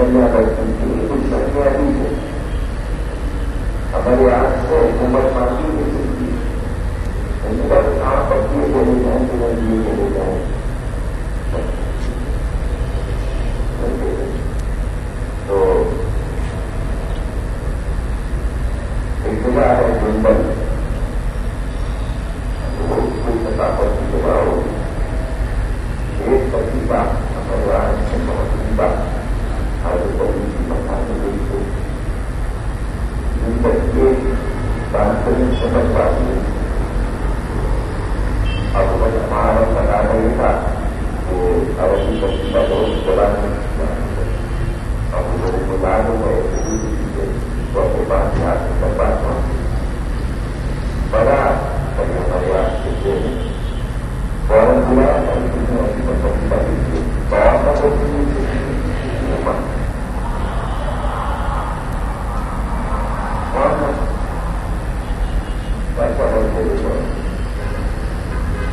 سرگرمیاں کرتی تھی، کچھ سرگرمیاں بھی تھیں ہمارے یہاں سے حکومت مانگی نہیں سکتی، حکومت کہاں پکیے چلے جائیں کہ ندیے چلے جائیں، تو ایک جگہ ہے جنگل، وہ کوئی ثقافت کی جگہ ہوگی، ایک پتیبہ ہمارے یہاں سے پتیبہ آگے بڑی کی مکان گئی تو جنگل کے بہترین سمجھ پاتی ہے. اب ہمارا پتا نہیں تھا تو اپنی پتیبہ بہت بڑا اب لوگوں کو لا دو تو اپنے پاس ہاتھ میں بات بڑا ہمارے یہاں سے فوراً ہوا پتیبہ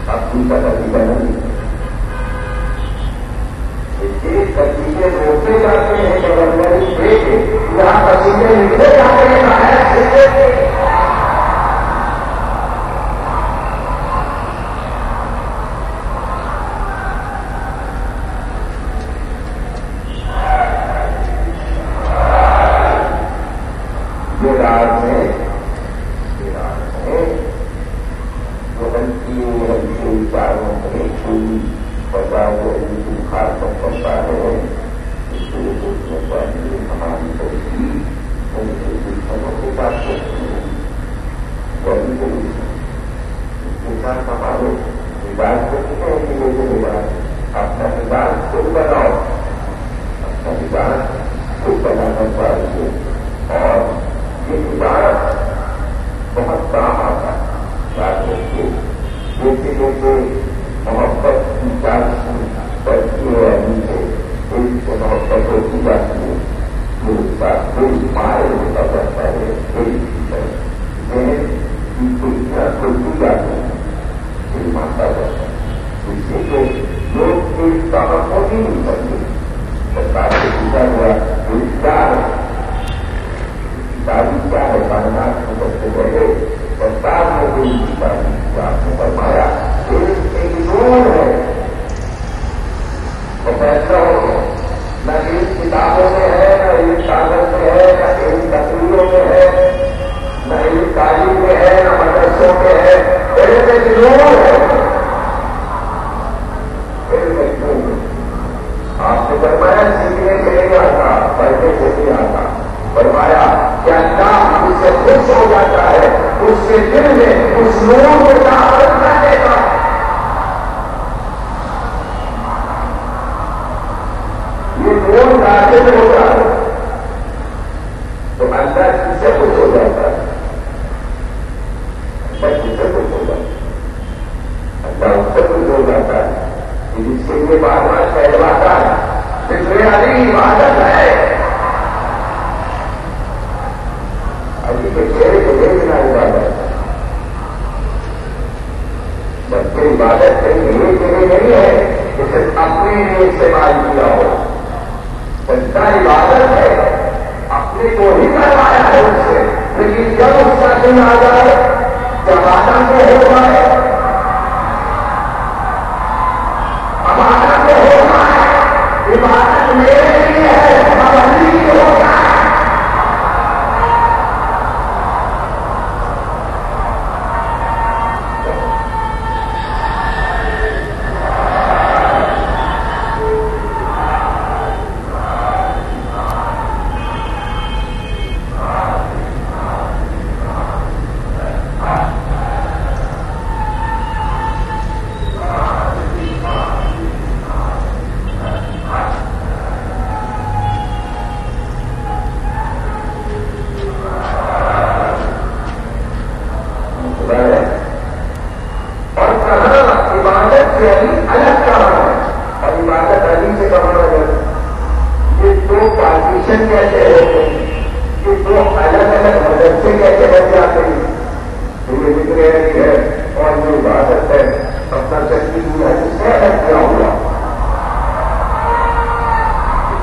آپ کی پتیبہ نہیں پتیبے روکے جاتے ہیں گورنمنٹ دے کے یہاں پتیبے نکلے جاتے ہیں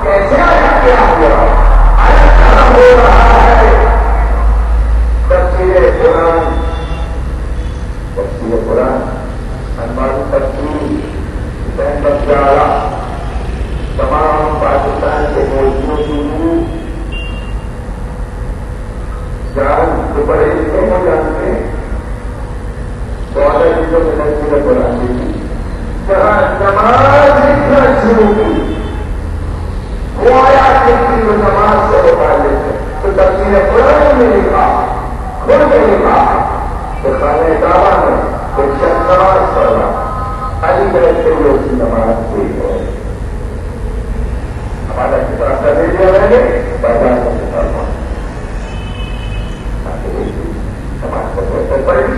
کیسے کیا ہوا، کیا ہو رہا ہے. تفسیر قرآن انوار تفسیر پیارا تمام پاکستان کے موجودوں کی جان جو بڑے حصوں کو جانتے ہیں 14 چیزوں میں تفسیر قرآن کی جہاں نماز لکھنا شروع کی وہ آیا کہ وہ نماز سے متعلق ہے تو تفسیر قرآن میں لکھا خود نے لکھا تو خانہ کعبہ میں ایک شخص نماز پڑھ رہا علی بیٹھتے ہوئے اس کی نماز ہوئی ہے. ہمارا کتنا کر دیا میں نے بازار کا کتاب نماز کو پڑھی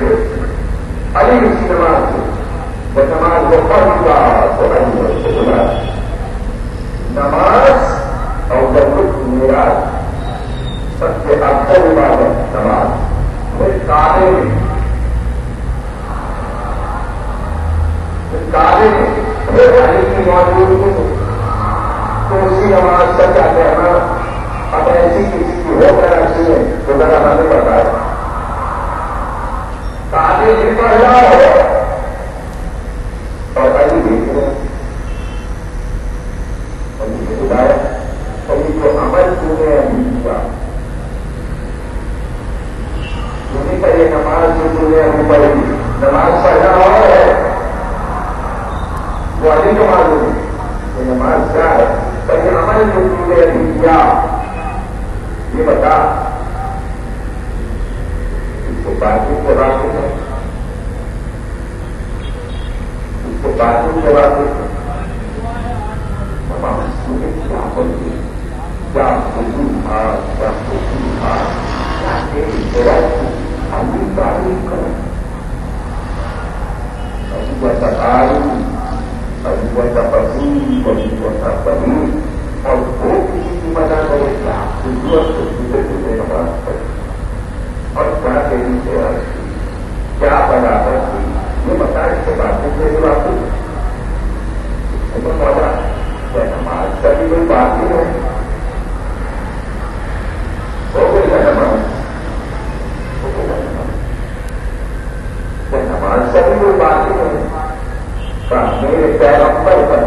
علی اس کی نماز ہوئی. وہ نماز کو پڑھ چکا تو علی اس کو بلا نماز اور ضرورت میرا سب سے افضل عبادت نماز. وہ کعبے میں علی کی موجودگی تو اسی نماز کا کیا کہنا. اب ایسی کسی کی ہو کر اچھی ہے تو ذرا ہمیں بتایا کعبے بھی پڑھ رہا ہو اور علی بھی علی نے بلایا علی کو عمل تمہیں ابھی کیا تمہیں کا یہ نماز جو تمہیں ابھی پڑھی نماز پڑھنا ہو ہے وہ علی کو معلوم ہے کہ نماز کیا ہے پر یہ عمل جو تم نے ابھی کیا یہ بتا اس کو باتوں کو راتے ہیں اس کو باتوں کو راتے ہیں نماز تمہیں کیا بولتی کیا حکم تھا کیا حکم تھا کیا تیری علی تعریف کریں ابھی ایسا تعریف ابھی ویسا پسند ابھی ویسا پسند اور وہ کسی کی مدد کرے کیا ضرورت کو دوسرے دوسرے نماز پڑے اور کیا تیری سیوا کی کیا بنا کرتی یہ بتا اس کے بعد سے بات موجہ کیا نماز کا بھی کوئی بات نہیں ہے ہو گئی ہے نماز ہو گئی ہے نماز کیا نماز کا بھی کوئی بات نہیں ہے. میرے پیغمبر پر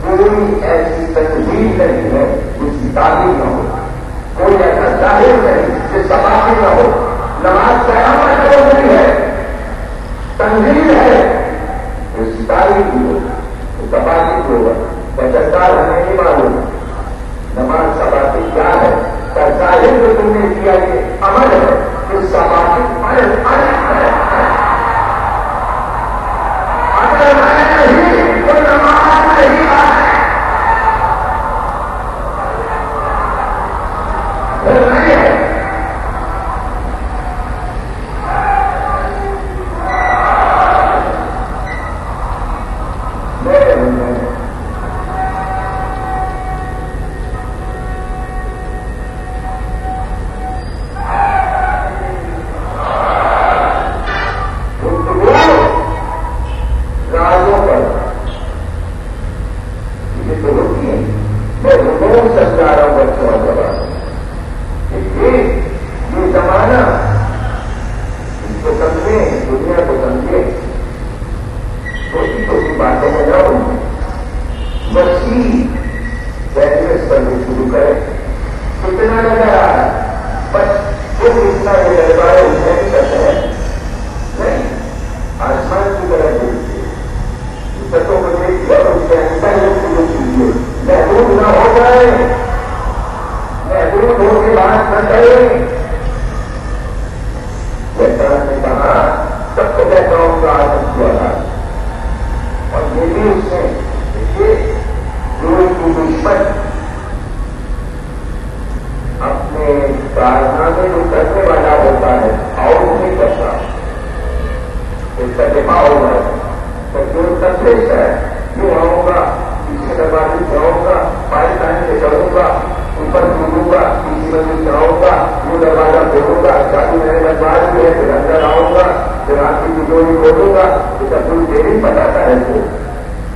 کوئی ایسی تجویز نہیں ہے جس کی تعلیم نہ ہو کوئی ایسا ظاہر نہیں جس سماعی نہ ہو. نماز قیامت نہیں ہے تنظیم ہے اس کی تعلیم بھی ہو اس کا باقی ہوگا بچتار ہمیں نہیں معلوم نماز کا باقی کیا ہے کا ظاہر جو تم نے کیا یہ عمل ہے اس کا باقی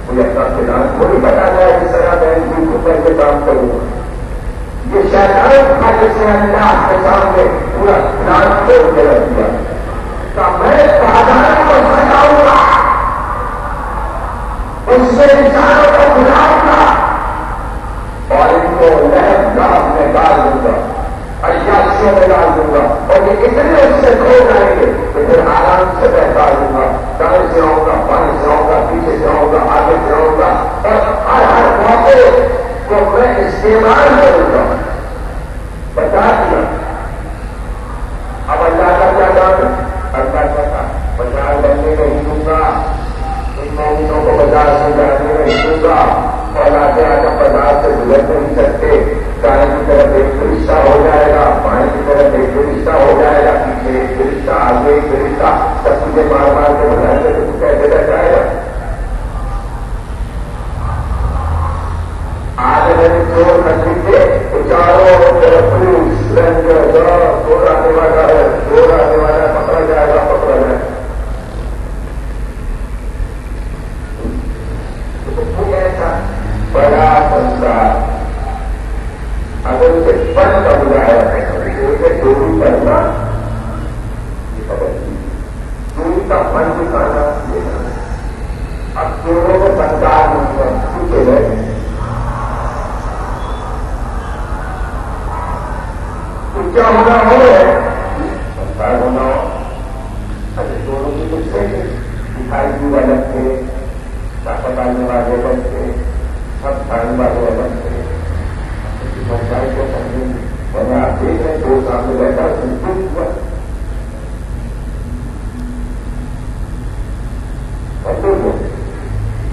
مجھے اپنا پلان تھوڑی بتانا ہے جس طرح میں بالکل کر کے کام کروں گا. یہ شیطان تھا جس نے اللہ کے سامنے پورا پلان چھوڑ کے رکھ دیا کہ میں سادھاروں کو بتاؤں گا, اس سے انسانوں کو بلاؤں گا اور ان کو لہب میں ڈال دوں گا, عیاشیوں میں ڈال دوں گا, اور یہ اتنے اس سے کھو جائیں گے کہ پھر آرام سے بہتا دوں گا, دائیں سے آؤں گا, بائیں سے آؤں گا, پیچھے سے آؤں گا, آگے سے آؤں گا, اور ہر موقع کو میں استعمال کروں گا. بتا دیا. اب اللہ کا کیا کام, اللہ کا بازار بننے نہیں دوں گا, ان مومنوں کو بازار سے جانے نہیں دوں گا, اور آگے آگے بازار سے گزر نہیں سکتے. دائیں کی طرف ایک رشتہ ہو جائے گا, بائیں کی طرف ایک رشتہ ہو جائے گا, پیچھے ایک رشتہ, آگے ایک رشتہ, سب چیزیں مار مار کے بنائیں گے تو کیسے رہ جائے گا. آج اگر چور کر دیتے تو چاروں طرف پولیس رینجر چور آنے والا ہے, چور آنے والا ہے, پکڑا جائے گا, پکڑا جائے گا. ایسا بڑا سنسار اگر اسے پن کا بلایا ہے اسے چوری کرنا, چوری کا من دکھانا, اب چوروں کو سنسار پوچھے گئے کیا ہونا ہو سنسار ہونا ہو. اچھا چوروں کی کچھ سے دکھائی بھی الگ تھے, طاقت آنے والے الگ تھے, سب کھانے والے الگ تھے, سنسائی کو سمجھیں گے. اور آپ دیکھ رہے دو سامنے بیٹھا سنسل ہوا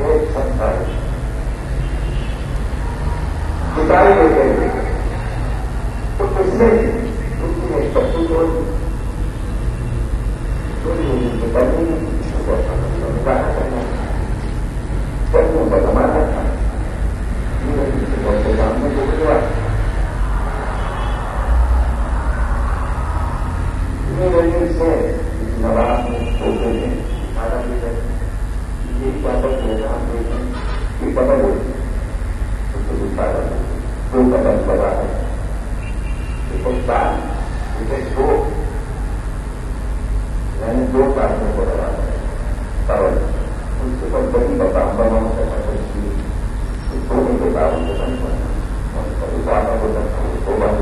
یہ سنسائی دکھائی دیتے ہیں تو کس نے سب کچھ بدمانا تھا سامنے سے نواز میں چھوٹے ہیں آدھا لیٹر یہ واپس ہوگا یہ پتہ ہو دو قدم بڑا ہے دو یعنی دو کاروں کو لگا ہے ان سے پر بڑی بتاؤں بناؤں سکتی دونوں کے کاروں کو بن پڑنا اور زیادہ کو دو بار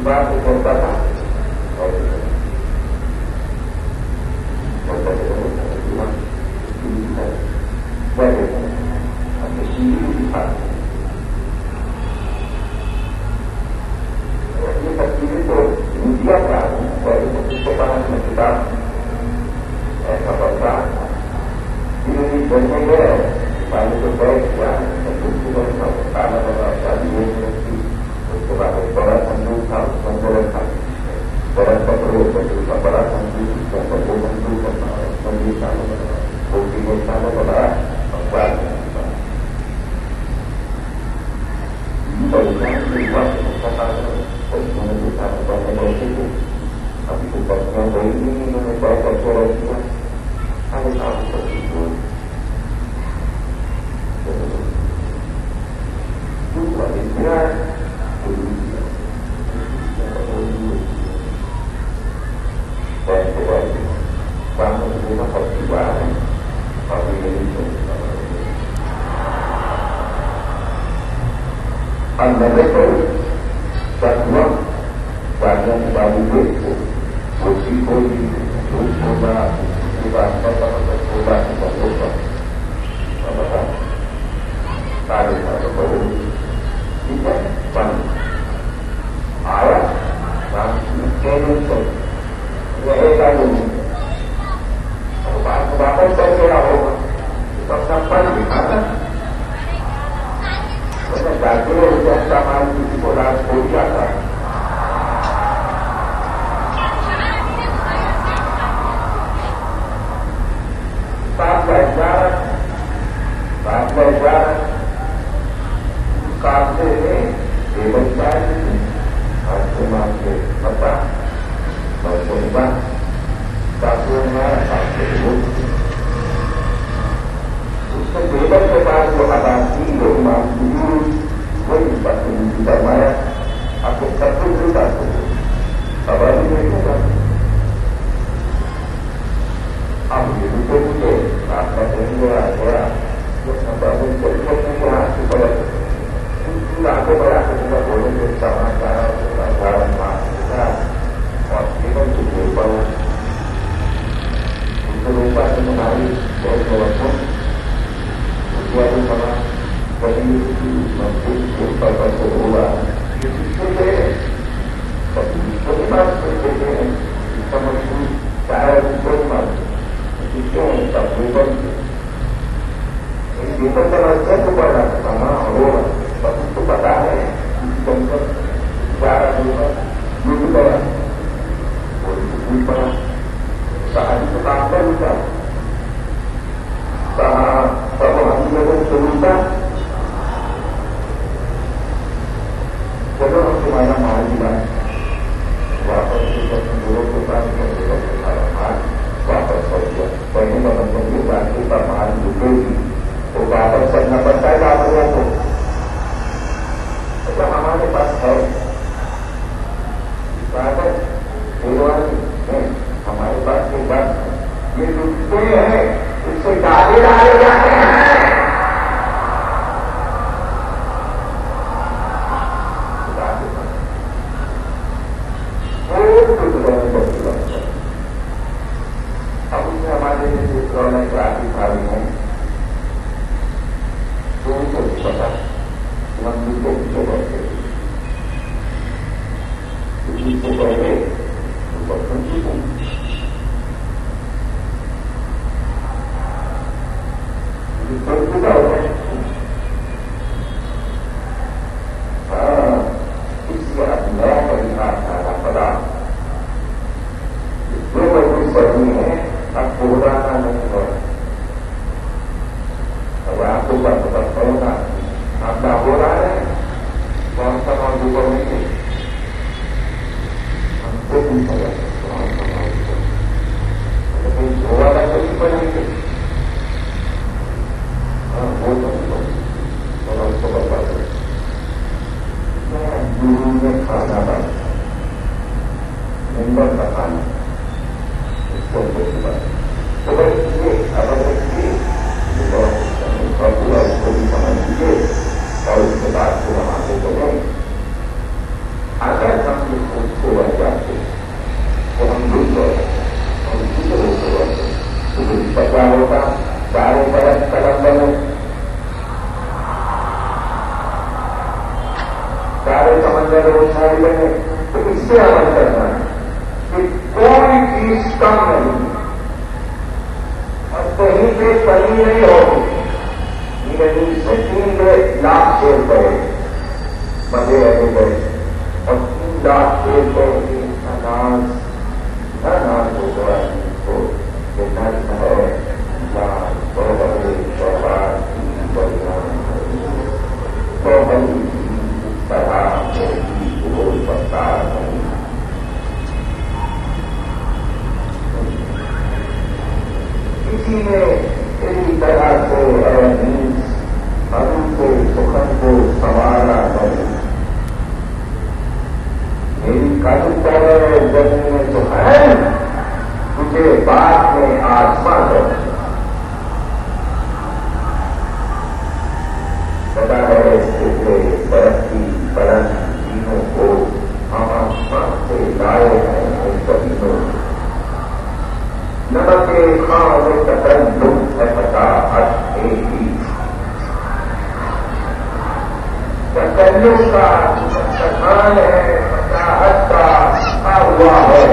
بات کرتا تھا اور یہ تصویریں تو میڈیا کا کتاب ایسا پڑتا بننے گئے پانی کو بیٹھ کیا کالا بڑا شادی ہوئی اس کے بعد ایک بڑا سندوق تھا اس میں تھا بڑا پکڑو کا بڑا سندوق دو سندوق مندر سالوں دو تین سالوں کا بڑا اخبار ابھی تو بچیاں گئی نہیں انہوں نے بڑا بچوں رکھ دیا ہمیں کافی تکلیف ہوئی نظر پر ہوا گاڑیاں کی بازی دیکھ کو وہ ٹھیک ہوگی دھوپ ہوگا اس کے بعد ہوگا کہ بندوں کا بتا سارے سارے بہت ٹھیک ہے بند آیا رہے گا واپس کر گیا ہوگا سب کا پن دکھاتا جاتے جیسا مال کسی کو راج ہو جاتا ہے سات بجا کافی بے بچہ آج کے مال کے پتا کافی اس میں ٹیبل کے بعد جو ادا کی لوگ مانگتی وہی پسند فرمایا آپ کو سب کچھ ملتا خبر ہی نہیں ہوگا آپ یہ بھی تو مجھے آپ کا دن گیا گیا ہاتھ سے بڑا آگے بڑھا کے پورا بولیں گے سامان سارا اور کیبل سے جیل پڑا اس کو روپا سے منائی بہت بہت بنا کبھی مضبوط پر ہوگا کوئی بات دیتے ہیں اس کا مضبوط چاہے کوئی بات کیوں سب پیپر پیپر کا رستہ تو پڑ رہا تھا نا ہوگا بس اس کو پتا ہے گیارہ ہوگا یہ بھی پڑا وہ پڑا شہری کو کام کر لیا سب ہم لوگوں کو ملتا چلو ہم تمہارا مال دیا واپس لوگوں کے پاس واپس کر دیا پہلے کا مطلب یہ باقی کا مال لٹے گی وہ واپس کرنا پڑتا ہے آپ لوگوں کو اچھا ہمارے پاس ہے ہمارے پاس ایک بات یہ لٹتے ہیں اس سے ڈالے ڈالے جاتے ہیں اب اس میں ہمارے آتی بھاری ہیں تو ان کو بھی پتا مندر کو پیچھے بڑھتے کو بڑھے تو برتن کی اس نیا طریقہ سارا پڑا جو مجبور پڑھنی ہے اب پرانا نہیں ہو اب آپ کو پتا ہوگا آپ کا ہو رہا ہے کون سا موضوع پڑھنے کے ہم کو بھی پڑا کون سا موضوع لیکن دو والا کو بھی پڑھیں گے وہ تو اس کو بتا دیں گرو نے کھانا بنا ممبر کا کھانا اس کو تو بس یہ اگر پورا اس کو بھی سمجھ لیجیے اور اس کے بعد پھر ہم آگے چلیں اگر ہم اس کو اندر وہ شاعری ہے تو اس سے عمل کرنا ہے کہ کوئی چیز کم نہیں اور کہیں پہ کمی نہیں ہوگی. یعنی سچی لاکھ شیر کرے مزے رہے گئے اور 3 لاکھ شیر کرے گی اناج ہوگا کو یہ نظم ہے کسی نے اسی طرح سے ابھی کے سخن کو سنوارا نہیں. میری قدم پر زمین میں تو ہے تجھے بعد میں آسمان ہے. پتا ہے اس کے برفی برف تینوں کو ہم آسمان سے لائے ہیں ان زمینوں. نمک خان میں تکلف ہے پتا حد ایک ہی تکلف کا خان ہے پتا حد کا آ ہوا ہے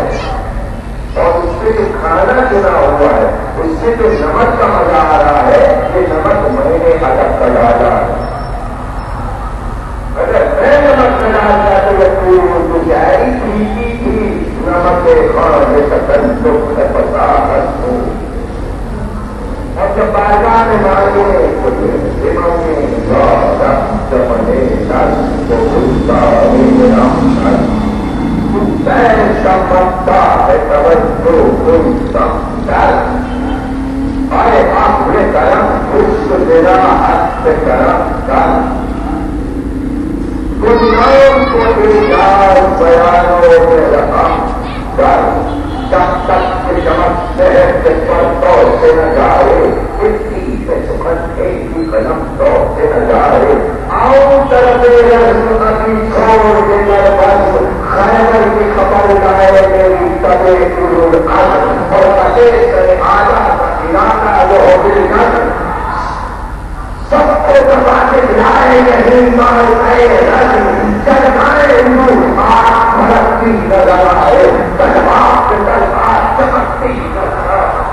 اور اس سے جو کھانا چنا ہوا ہے اس سے جو نمک کا مزہ آ رہا ہے یہ نمک میں نے الگ کا ڈالا. اگر میں نمک کا ڈالتا تو یہ گزاری تھی نمک خان میں تکلف ہے پتا حد ہو. اور جب بازار میں مانگے تو سمجھتا ہے توجہ کوئی سمجھتا آئے آپ نے کرم خشک دینا حد سے کرم کر دنیا کو یار بیانوں میں رقم کر جب تک کہ چمکتے کے پر سے نہ جائے مٹی سے سکھن ایک ہی قدم سے نہ جائے. آؤ طرف کی چھوڑ کے بس خیبر کی خبر لائے میری طبے ضرور اور پتے سے آدھا کا علاقہ جو ہو گئی سب کو دبا کے لائے نہیں مار آئے رنگ چلائے نور آگ بھڑکتی نظر آئے تلوار کے تلوار چمکتی نظر آئے.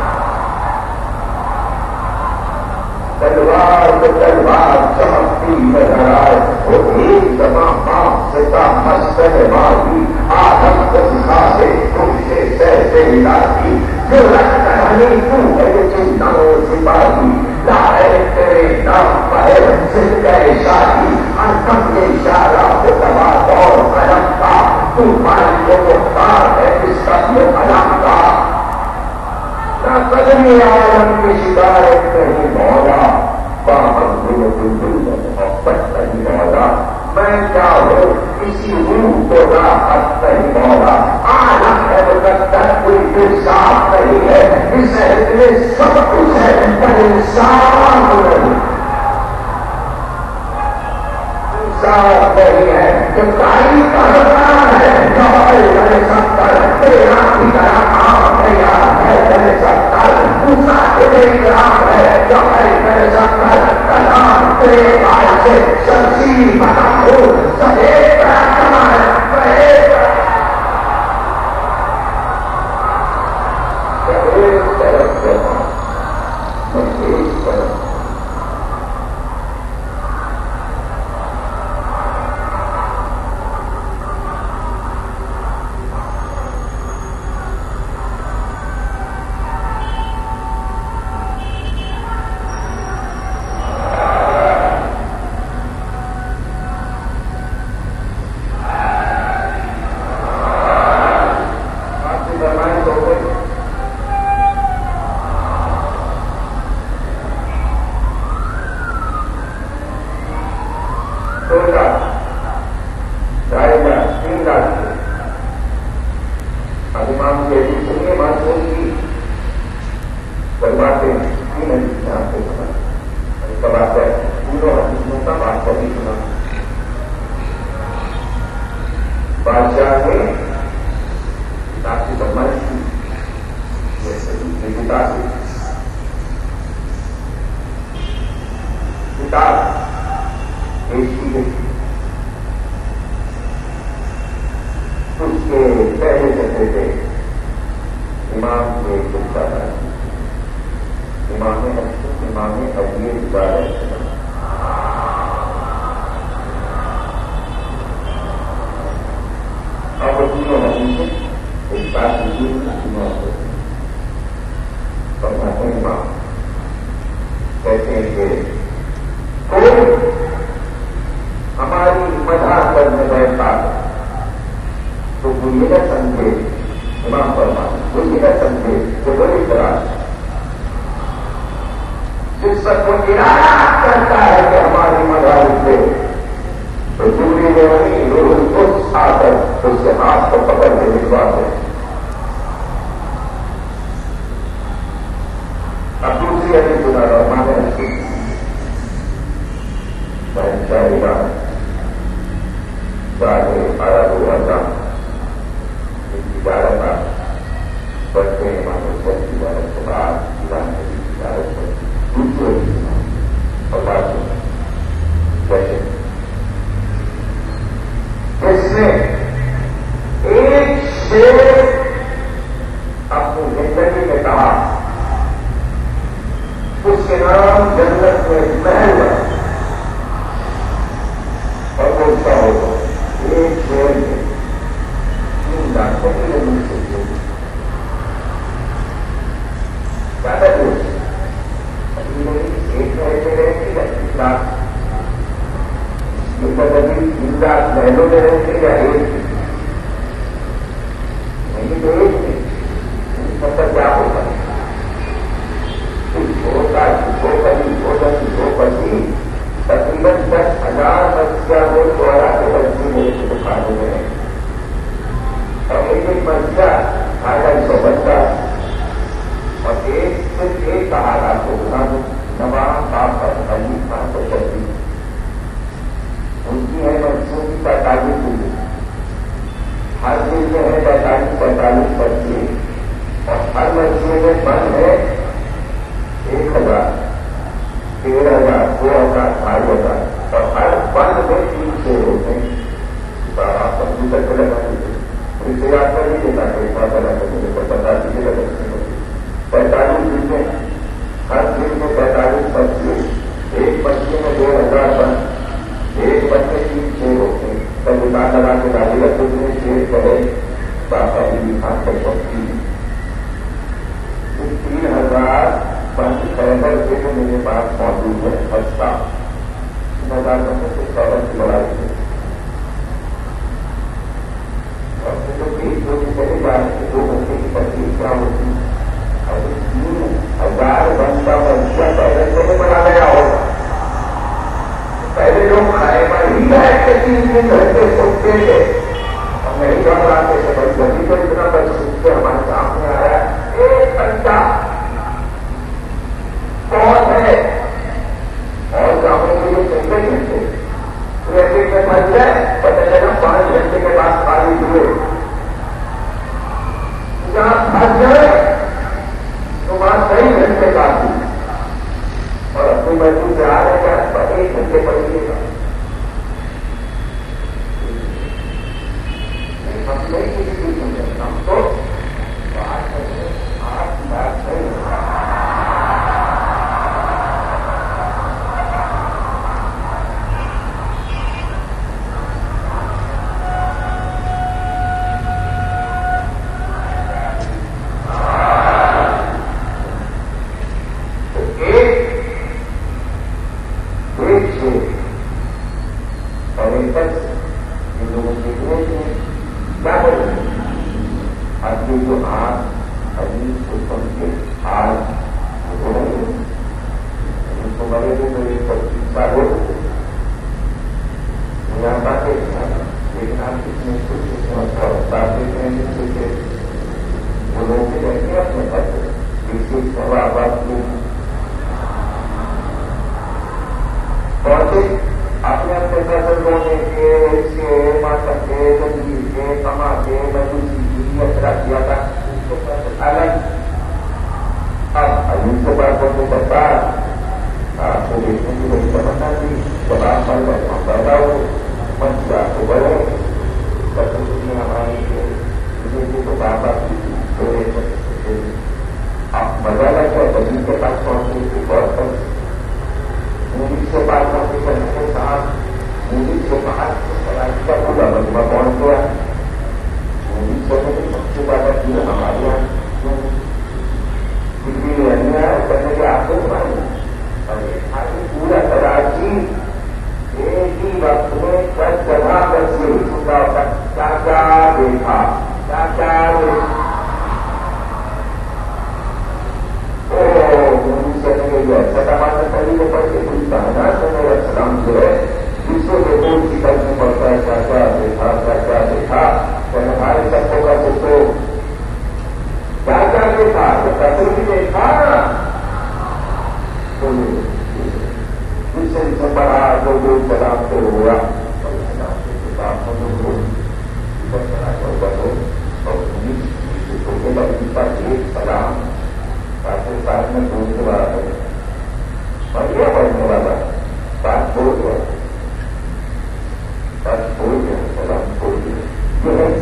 تلوار کے تلوار چمکتی نظر آئے وہ ایک دفعہ پاپ سے کا مسجد ماری آدم کو دکھا سے تم سے ہلاتی جو رکھ کرانی تو ہے چنتاؤں سپاہی لائے تیرے نام پر زندہ شادی انکم کے اشارہ کو دبا دور قلم کا تمہاری کو مختار ہے اس کا یہ علم کا. نہ قدمی عالم کی شکایت نہیں مولا باہم دل محبت نہیں مولا. میں کیا ہوں کسی روح کو راحت نہیں مولا. عالم ہے مقدر کوئی دل صاف نہیں ہے اس عہد میں سب کچھ ہے پر انسان نہیں. انسان نہیں ہے جو تاریخ کا حکام ہے جو ہے ستر تیرا بھی طرح کام تیار ہے میرے ستر دوسرا تیرے رام ہے جو ہے میرے ستر کلام تیرے بھائی سے شمشیر بنا ہو سب ایک طرح کمائے کے پہلے چلتے تھے امام کے خطہ ہے امام ابھی عبادت اب تینوں نہیں ایک بات امام کہتے ہیں کہ کوئی ہماری مدد کرنے بیٹھتا ہے تو وہ یہ نہ سمجھے امام فرماتے وہ یہ نہ سمجھے کہ بڑی طرح جس پر وہ ارادہ کرتا ہے کہ ہماری مدد سے تو دوری میں وہی روز اس آ کر اس سے ہاتھ کو پکڑ کے نکلواتے ہیں. اب دوسری ابھی گنا رحمان ہے شاہی بات آیا ہوا تھا تجارت بڑھتے ہیں مانو سب تجارت کے بعد تجارت پر دوسرے اور بات کیسے اس نے ایک شیر اپنی زندگی میں کہا اس کے نام جنت میں محل ہے اور وہ اس کا ہوگا ایک شیر میں 3 لاکھ مل سکتے زیادہ دور ایک مہینے رہتی ہے 3 لاکھ ابھی 3 لاکھ محلوں میں رہتے یا ایک نہیں تو ایک نہیں مطلب کیا ہوگا تقریباً 10,000 بچیاں وہ دوارا کے بچی میرے کی دکانوں میں ہیں اور ایک بچہ 250 بچہ اور ایک کہا کو بنا تمام کام پر علی خان کو چلتی ان کی ہے بچوں کی 45 ہوئی ہر دن میں ہے 45 بچے اور ہر بچے میں بند ہے 1,000 13,000 2,000 5,000 اور ہر بند میں 3 شیر ہوتے ہیں. آپ کمپیوٹر پہ لگا دیجیے اس سے یاد کر لیجیے تاکہ اس بات لگا مجھے بتا دیجیے گا 45 دن میں ہر دن میں 45 بچے ایک بچے میں 2,000 بند ایک بچے 3 شیر ہوتے ہیں تب دکان لگا کے ڈالی گا کتنے شیر کرے بابا علی خان تک پہنچتی 3,000 بند خیبر کے جو میرے پاس موجود ہے خستہ 3,000 بندوں سے خیبر کی لڑائی ہے اور پھر جو 20 لوگ چلے جا رہے ہیں 2 گھنٹے کی تکلیف کیا ہوتی اب 3,000 بند کا منصوبہ پہلے سے نہیں بنا گیا ہوگا. پہلے لوگ خیبر ہی بیٹھ کے 3 گھنٹے سوچتے تھے اور نہیں گھبراتے تھے بھائی جبھی تو اتنا بچ سوچتے ہمارے سامنے آیا 1 گھنٹہ کون ہے اور جاموں کے لیے چلتے گھنٹے ایسے میں بچ جائے پتہ چلا 5 گھنٹے کے بعد خالی ہوئے جہاں پھنس جائے تو وہاں کئی گھنٹے کافی اور اپنی مرضی سے آ رہے ہیں پر 1 گھنٹے پڑھیے گا ہم نہیں کسی بھی سمجھے ہم تو بات نہیں پیدا ہو منشا کو بڑھے ہماری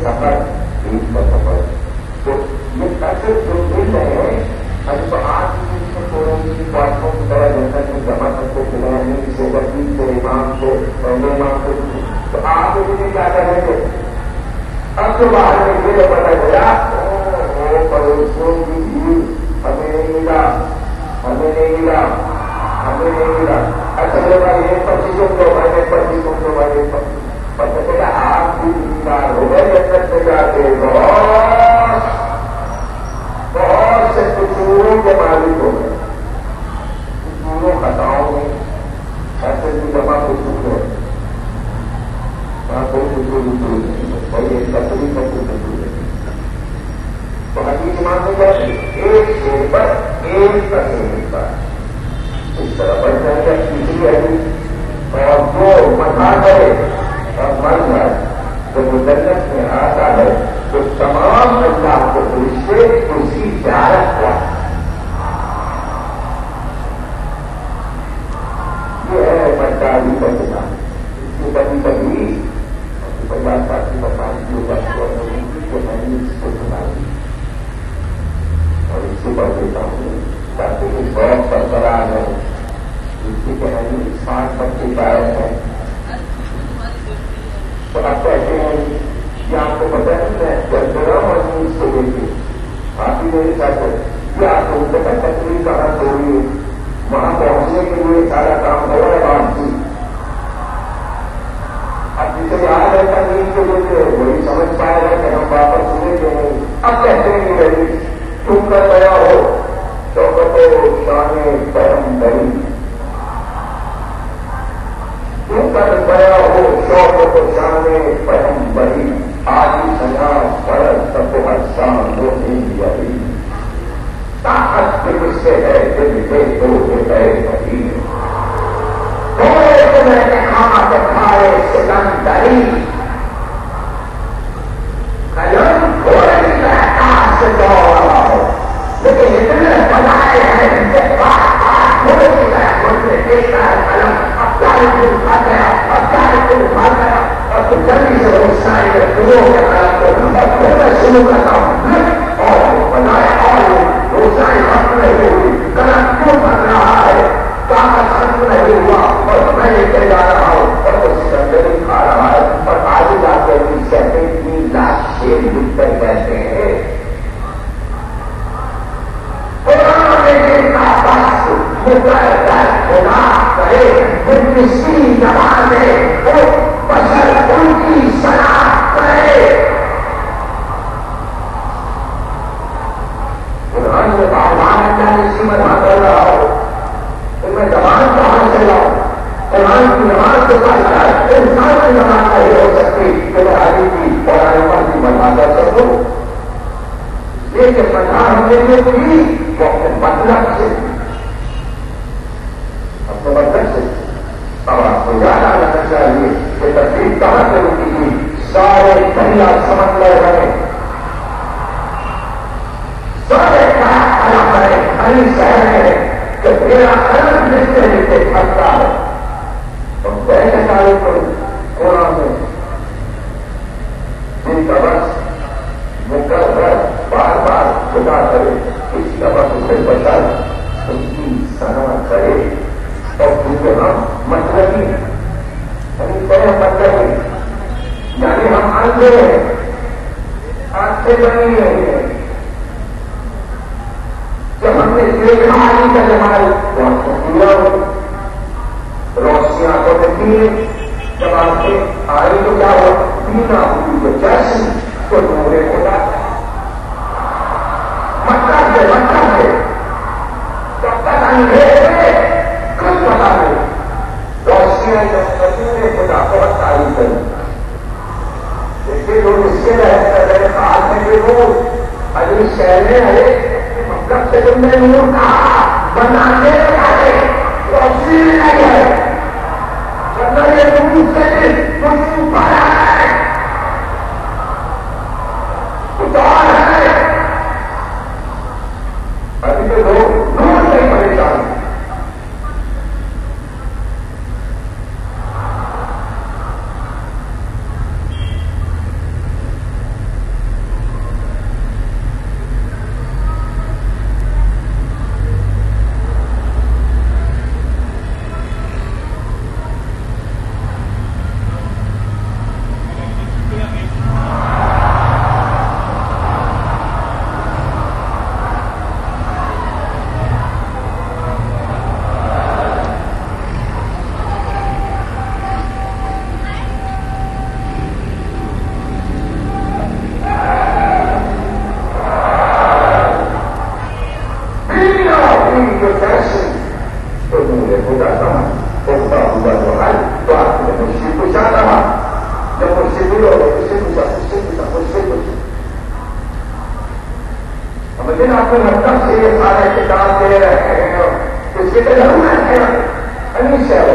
سفر دین کا سفر تو یہ پیسے جو مل رہے ہیں ابھی تو آج سے تھوڑے کی باتوں کی طرح جیسا کہ جماعت کو کھلانے سے وکیل سے امام کو پہلے امام کو تو آپ مجھے کیا کریں گے اب تو باہر میں یہ پتا چلا پڑوسیوں کی بھیڑ ہمیں نہیں ملا ہمیں نہیں ملا ہمیں نہیں ملا اچھا لگا یہ 25 کو بھائی 25 کو بھائی پتہ چلا آپ بھی بیمار ہو گئے جنت میں جاتے بہت سے قصوروں کے مالک ہو گئے قصوروں خطاؤں میں ایسے بھی جمع قصور ہے وہاں کوئی قصور نہیں ہے بھائی ایک تقریب کا کوئی قصور نہیں تو حدیث مانتے جاتے ایک شیر پر ایک کا ملتا ہے اس طرح بڑھ جائے گا تیسری حدیث اور جو منا کرے اور مر جائے جو مدت میں آتا ہے تو تمام اللہ کو فرشتے اسی زیارت کا یہ ہے مٹاری کا کتاب اس کی کبھی کبھی پریوار ساتھی بتائی جو بات کو میں نے اس کو سنا دی اور اس سے پڑھ دیتا ہوں تاکہ یہ بہت برقرار ہے اس کی کہانی 60 تک کی شاید ہے تو آپ کہتے ہیں کہ آپ کو پتہ نہیں ہے جب گرم اور نیوز کو دیکھیے آپ ہی میرے ساتھ کہ آپ کو ان کا تکلیف کہاں چھوڑیے وہاں پہنچنے کے لیے سارا کام ہو رہا ہے بات کی اب جسے یاد رہتا نیند کو دیتے وہی سمجھ پائے گا کہ ہم واپس سنے کے نہیں اب کہتے ہیں کہ بھائی تم کر گیا ہو شوقت شان کرم بری تم کر گیا ہو شوقت شان کرم بری آدھی سنا فرض سب ہر شان وہ نہیں بری طاقت کے مجھ سے ہے دل دے دو گئے بری تھوڑے تمہیں نے کھانا دکھائے سکندری قلم تھوڑے رہتا سے دوڑا لیکن اتنے بنائے ہیں تھوڑے سے دیکھا ہے قلم اب چاہے تم کھا گیا اب چاہے تم کھا گیا اور تم جلدی سے وہ سارے شروع کے قلم کو میں شروع کرتا ہوں اور بنایا اور وہ سارے ختم نہیں ہوئی قلم کیوں بن رہا ہے طاقت ختم نہیں ہوا اور میں لے کے جا رہا ہوں اور وہ سکندری کھا رہا ہے اور آگے جا کے بھی 3 لاکھ شیر لکھ کر کہتے ہیں کسی زمانے کو بشر ان کی شناخت کرے قرآن میں باہر جانے سے میں بات کر رہا ہوں تو میں زبان کہاں سے لاؤں قرآن کی نماز کے ساتھ انسان کی نماز نہیں ہو سکتی کہ میں آگے کی قرآن کی بنا کر سکوں لیکن بنا ہونے میں بھی وہ اپنے مطلب سے اپنے مطلب سے اب آپ کو یاد آنا چاہیے کہ تقریب کہاں سے ہوتی تھی سارے دریا سمندر بنے سارے قلم بنے ہری شہر ہے کہ میرا قلم لکھتے لکھتے تھکتا ہے اور پہلے سارے کو قرآن میں جن کا بس مقرر بار بار خدا کرے اس کا بس اسے بچا ان کی سنا کرے اور کیونکہ ہم مطلبی ہم طرح مطلبی یعنی ہم اندھے ہیں آنکھیں بنی ہیں جب ہم نے دیکھا نہیں کا جمال تو ہم کو پورا ہو روشنیاں کو دیکھی ہے جب آنکھیں آئی تو کیا ہو پینا ہوئی تو جیسی تو نورے ہوتا مطلب ہے جب تک اندھیرے کچھ پتا نہیں روشنیاں جب رسول خدا بہت تعریف کریں لیکن لوگ اس کے رہتے خاص ہے کہ وہ علی شہریں ہیں مطلب سے تم نے نور کہا بنانے والے روشنی نہیں ہے ورنہ یہ نور سے کچھ اوپر ہے کچھ اور ہے ابھی تو لوگ نور نہیں پریشان لیکن اپنے مطلب سے یہ سارے کتاب دے رہے ہیں اس کی تو ضرورت ہے انیس ہے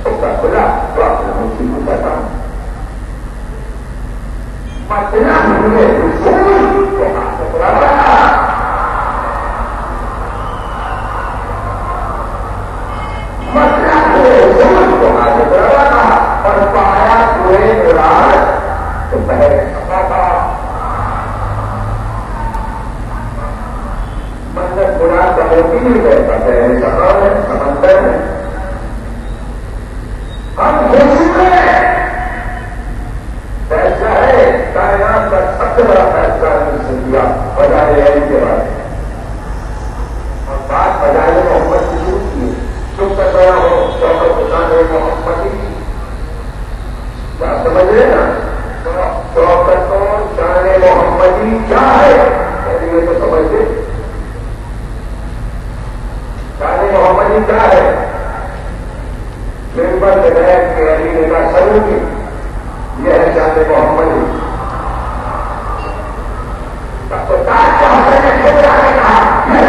اس کا کھلا تو اپنے مجھے کو بتا مطلب مجھے اصول کو حاصل رہا مطلب اصول کو حاصل رہا اور پایا پورے مراد تو پہلے سکا تھا مطلب مراد کا ہوتی نہیں رہتا پہلے سکا ہے سمندر ہے ہم خوش ہیں فیصلہ ہے کائنات کا سب سے بڑا فیصلہ نے سے دیا بجائے علی کے بارے میں اور بات بجائے محمد کی شروع کی چپ کر گیا ہو شوقت بتانے محمد کی کیا سمجھ رہے نا شوقت کو شان محمدی کیا ہے یہ تو سمجھ لے شان محمدی کیا ہے ممبر سے بیٹھ کے علی نے کہا شروع کی یہ ہے شان محمدی تو شان محمدی یہ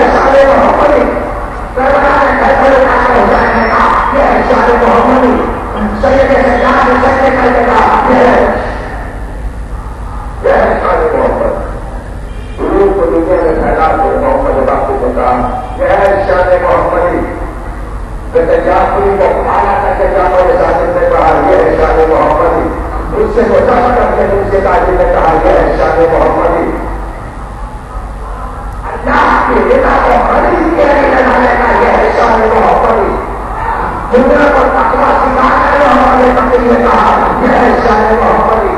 ہے شان محمدی سید سجاد سید کر کہا یہ ہے شان محمد شروع کو دنیا میں پھیلا تو محمد باپو کو کہا یہ ہے شان محمدی جاپوری کو آنا کر کے جاپور ساجد نے کہا یہ ہے شان محمدی اس سے مسافر اپنے دل سے تاجر نے کہا یہ ہے شان محمدی اللہ کی رضا کو خرید کے لگانے کا یہ ہے شان محمدی دنیا کو تقویٰ سکھانے کا ہمارے فقیر نے کہا یہ ہے شان محمدی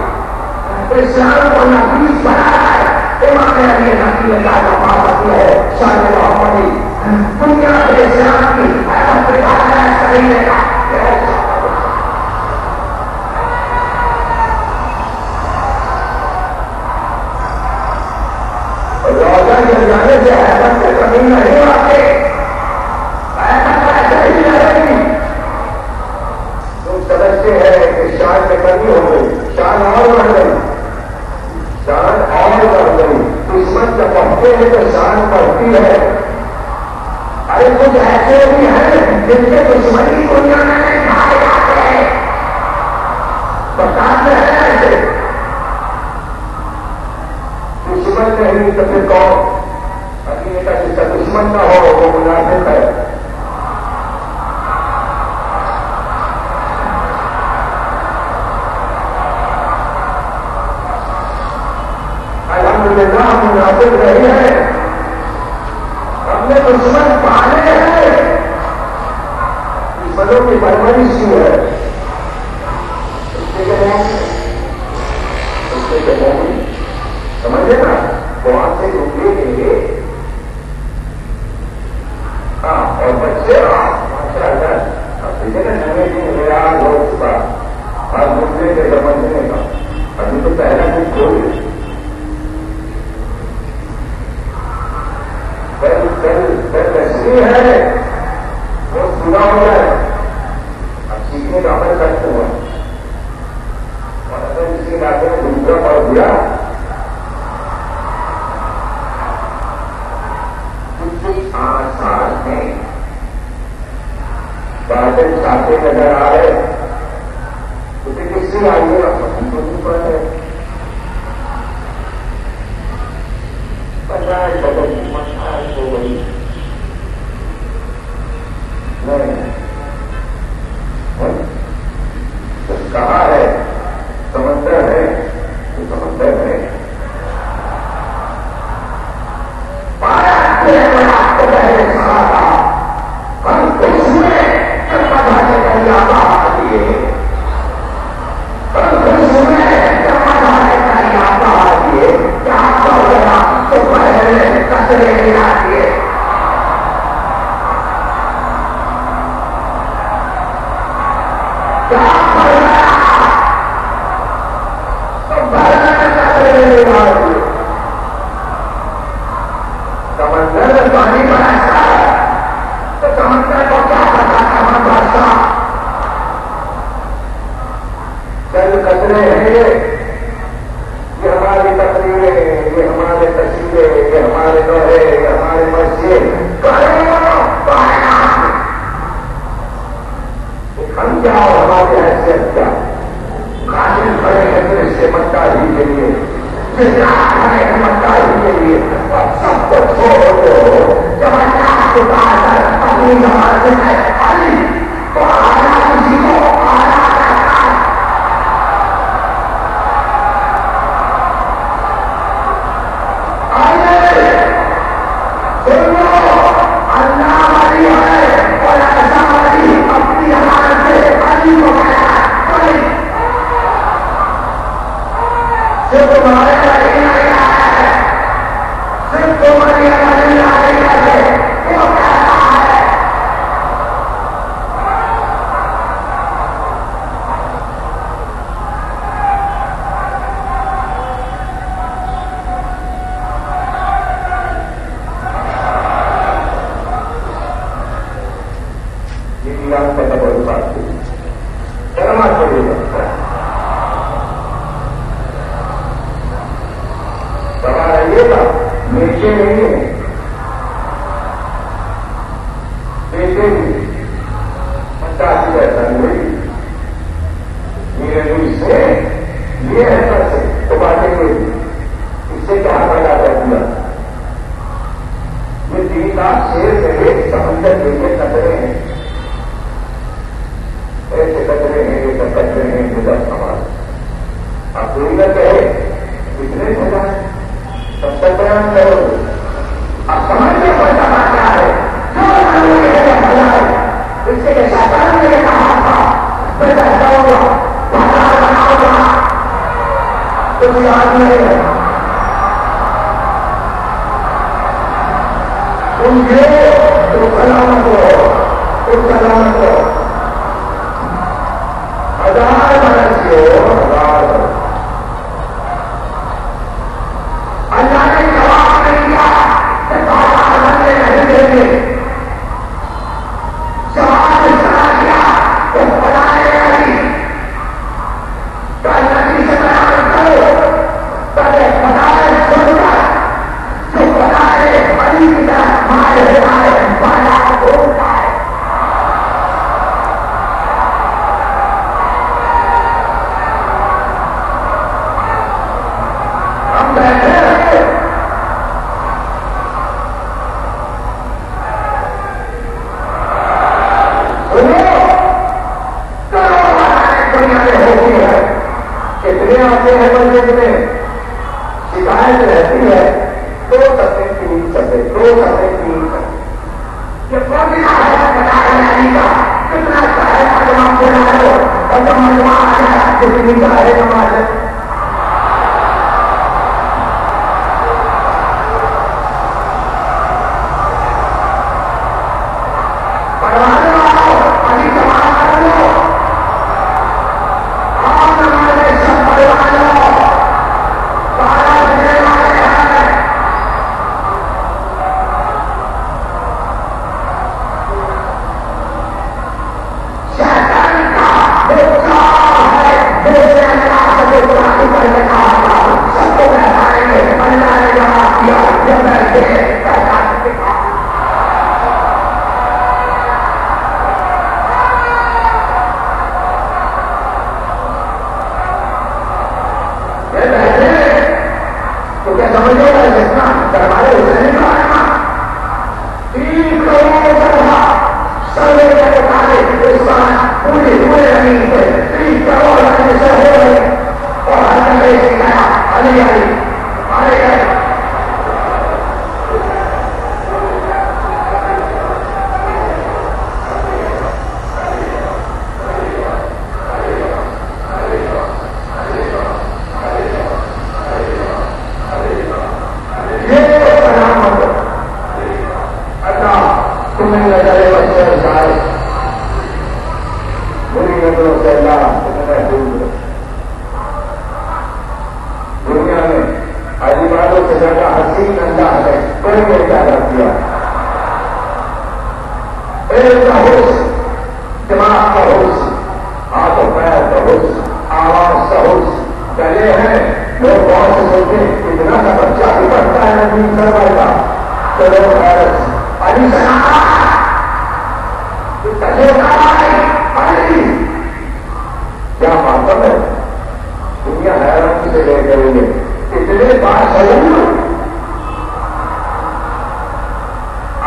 اسلام کو نفیس بنایا ہے امام علی نبی کا نفاذ ہے شان محمدی دنیا کے اسلام کی حیرت بنایا کرنے کا یہ ہے روزہ جانے سے حیرت سے کمی نہیں آتے ایسا ہی رہے گی تم سمجھتے ہیں کہ شان میں کمی ہو گئی شان اور بڑھ گئی شان اور بڑھ گئی دشمن جب پڑھتے ہیں تو شان بڑھتی ہے ارے کچھ ایسے بھی ہیں جن کے دشمنی دنیا میں کھائے جاتے ہیں بتاتے ہیں ایسے دشمن نہیں تو پھر کون ابھی کا جس کا دشمن نہ ہو وہ منافق ہے الحمدللہ منافق نہیں ہے ہم نے دشمن پالے ہیں دشمنوں کی پرورش کی ہے اس کے مومن سمجھے نا وہاں سے رکے گے ہاں اور بچے ماشاء اللہ اب دیکھے نا نئے دن میرا لوگ کا ہر دوسرے کے سمجھنے کا ابھی تو پہلا کچھ چھوڑ ایسی ہے وہ سنا ہو جائے اب سیکھنے کا عمل کرتے ہوئے اور اگر کسی علاقے میں دوسرا پڑھ دیا کچھ آسان ہیں باتیں چاہتے نظر آ رہے اسے کس سے آئیے گا پسند تو نہیں پڑ رہے پتا ہے بدل مسائل ہو گئی کہاں ہے سمندر ہے تو سمندر ہے پایا ہم اس میں ہمارے لوہے ہمارے مسجد ہم کیا اور ہماری حیثیت کیا قاتل کھڑے ہیں پھر اس سے مکاری کے لیے کھڑے ہیں مکاری کے لیے اور سب کو چھوڑ دو جب اللہ کو کہا اپنی نماز ہے علی تو آنا کسی کو آنا گلے ہیں لوگ بہت سے سوچتے اتنا سا بچہ بھی پڑھتا نبی سرور کا چلو علی کیا مطلب ہے؟ دنیا حیران سے لے کریں گے اتنے بات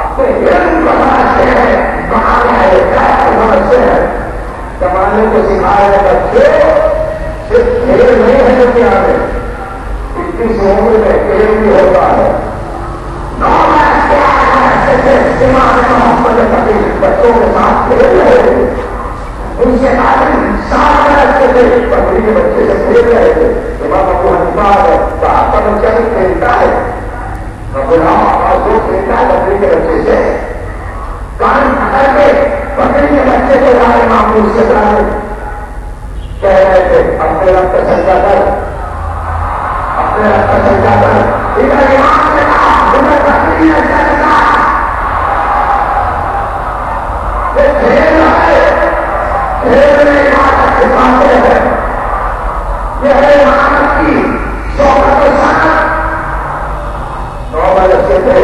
اپنے زمانے کو سکھایا بچے صرف کھیل نہیں ہے دنیا میں، اتنی سی عمر میں کھیل بھی ہوتا ہے. محمد بچوں کے ساتھ کھیل رہے تھے، ان سے سات رکھتے تھے، بکری کے بچے سے کھیل رہے تھے. امام ابو حنیفہ ہے باپ کا بچہ بھی کھیلتا ہے، آواز جو کھیلتا ہے بکری کے بچے سے کان پکڑ کے بکری کے بچے کو لائے معمول سے لائے کہہ رہے تھے اپنے رب کا سجدہ کر، اپنے رب کا سجدہ کر. ادھر امام نے کہا ادھر بکری نے سجدہ. یہ کھیل ہے، کھیل میں عبادت سکھاتے ہیں. یہ ہے امامت کی شوقت و صنعت. 9 برس کے تھے،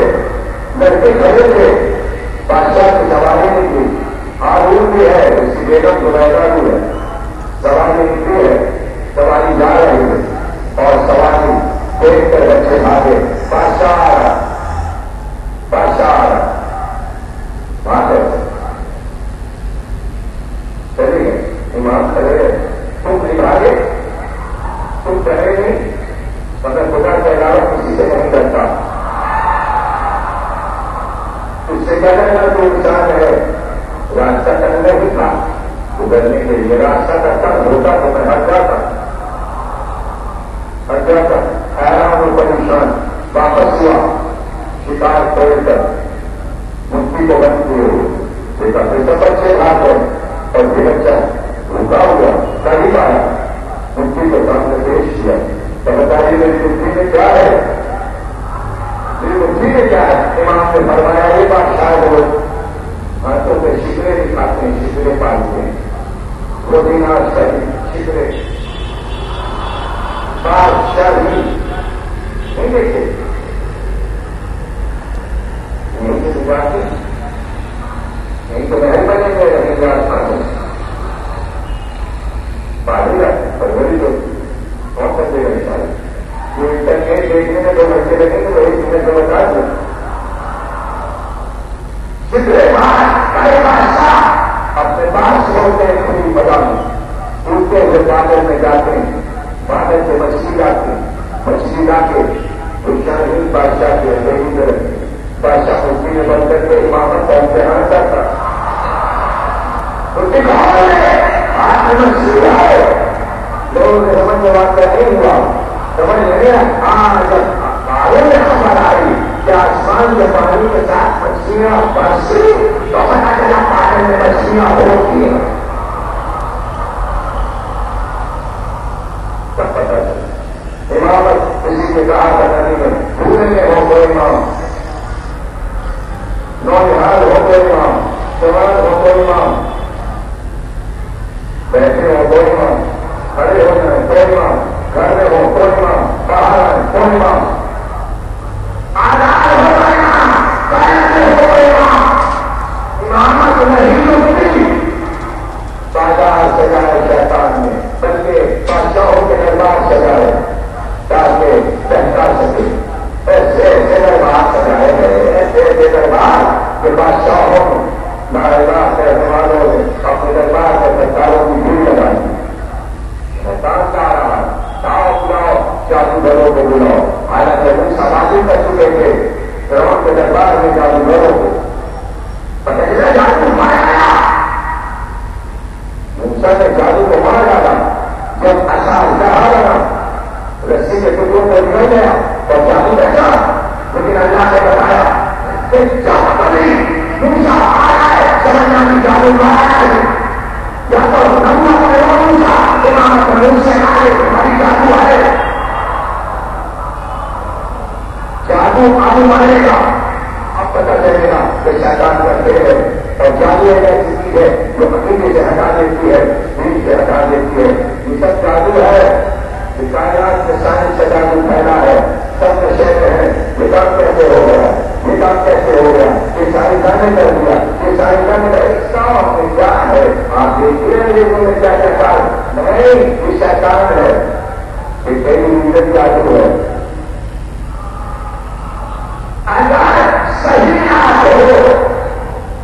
لڑکے کھڑے تھے، بادشاہ کی سواری نہیں تھی. ہارون بھی ہے، اس کی بیگم زبیدہ بھی ہے. سواری نکلی ہے، سواری جا رہی ہے اور سواری دیکھ کر بچے بھاگے. بادشاہ بھاگے چلے گئے. امام کھڑے ہیں، تم نہیں بھاگے، تم کرے نہیں، مگر خدا کے علاوہ کسی سے نہیں کرتا. اس سے کہنا ہے تو انسان ہے، راستہ کرنا ہی تھا گزرنے کے لیے. راستہ کرتا ہوتا تو میں ہٹ جاتا. حیران اور پریشان واپس ہوا، شکار چھوڑ کر مٹھی کو بند کیے ہوئے دیکھا پھر سب بچے بھاگ گئے اور یہ بچہ رکا ہوا قریب آیا، مٹھی کو سامنے پیش کیا تو بتائیے میری مٹھی میں کیا ہے؟ میری مٹھی میں کیا ہے؟ امام نے فرمایا یہ بات شاید وہ ہاتھوں میں شکرے دکھاتے ہیں، شکرے پالتے ہیں. وہ دن آج صحیح شکرے بادشاہی نہیں دیکھتے، نہیں تو جاتے، نہیں تو محل بنے گئے رہیں گے آسمان بادی پر بڑی تو کون سکتے گا سارے. جو انٹرنیٹ دیکھنے میں 2 گھنٹے لگیں گے وہی تمہیں تو بتا دیں. شکرے بادشاہ اپنے پاس چھوڑتے ہیں کھلی بدام اڑتے ہوئے بادل میں جاتے ہیں، بادل سے مچھلی لاتے ہیں، مچھلی لا کے شاہین بادشاہ کے اندر ہی رکھتے. بادشاہ مٹھی میں بند کر کے امامت کا امتحان کرتا. ہاتھ میں مچھلی ہے، لوگوں نے سمجھ میں بات کا نہیں ہوا، سمجھ لگے. ہاں جب قانون میں خبر آئی کہ آسمان کے پانی کے ساتھ مچھلیاں برسی تو پتا چلا پانی میں مچھلیاں ہوتی ہیں. تب پتا چلا امامت کسی کے کہا پتا نہیں بھولے میں ہو کوئی امام، نوجوان ہو کوئی امام، جوان ہو کوئی امام، بیٹھے ہو کوئی امام، کھڑے ہو جائیں کوئی امام، گھر میں ہو کوئی امام، باہر آئے کوئی امام، آزاد ہو کوئی امام، بیٹھے ہو کوئی امام. امامت نہیں رکتی. بازار سجائے شیطان نے، بلکہ بادشاہوں کے دربار سجائے تاکہ بہتا سکے. ایسے ایسے دربار سجائے گئے، ایسے ایسے دربار کہ بادشاہوں نارائنا کہنے والوں نے اپنے دربار میں سرکاروں کی بھیڑ لگائی. شیطان کا رہا تاؤ بلاؤ جادوگروں کو بلاؤ. حالانکہ وہ سماجی کر چکے تھے فرعون کے دربار میں جادوگروں کو پتہ چلا جادو مارا گیا. موسیٰ نے جادو کو مار ڈالا. جب اثار چڑھا لگا رسی کے ٹکڑوں کو نکل گیا اور جادو بیٹھا، لیکن اللہ نے بتایا کہ موسیٰ آیا ہے سمجھنا میں جادو مارا ہے. یا تو نمبر کرو موسیٰ امامت منہ سے آئے تمہاری جادو ہے. جادو آدمی مارے گا. اب پتہ چلے گا کہ شیطان کرتے ہیں اور جادو ایک ایسی چیز ہے جو عقیدے سے ہٹا دیتی ہے، دین سے ہٹا دیتی ہے. یہ سب جادو ہے. کائنات میں سائنس سے جادو پھیلا ہے، سب نشے میں ہے. نہیں یہ شیطان ہے، یہ ٹیلی ویژن جادو ہے. اگر صحیح آتے ہو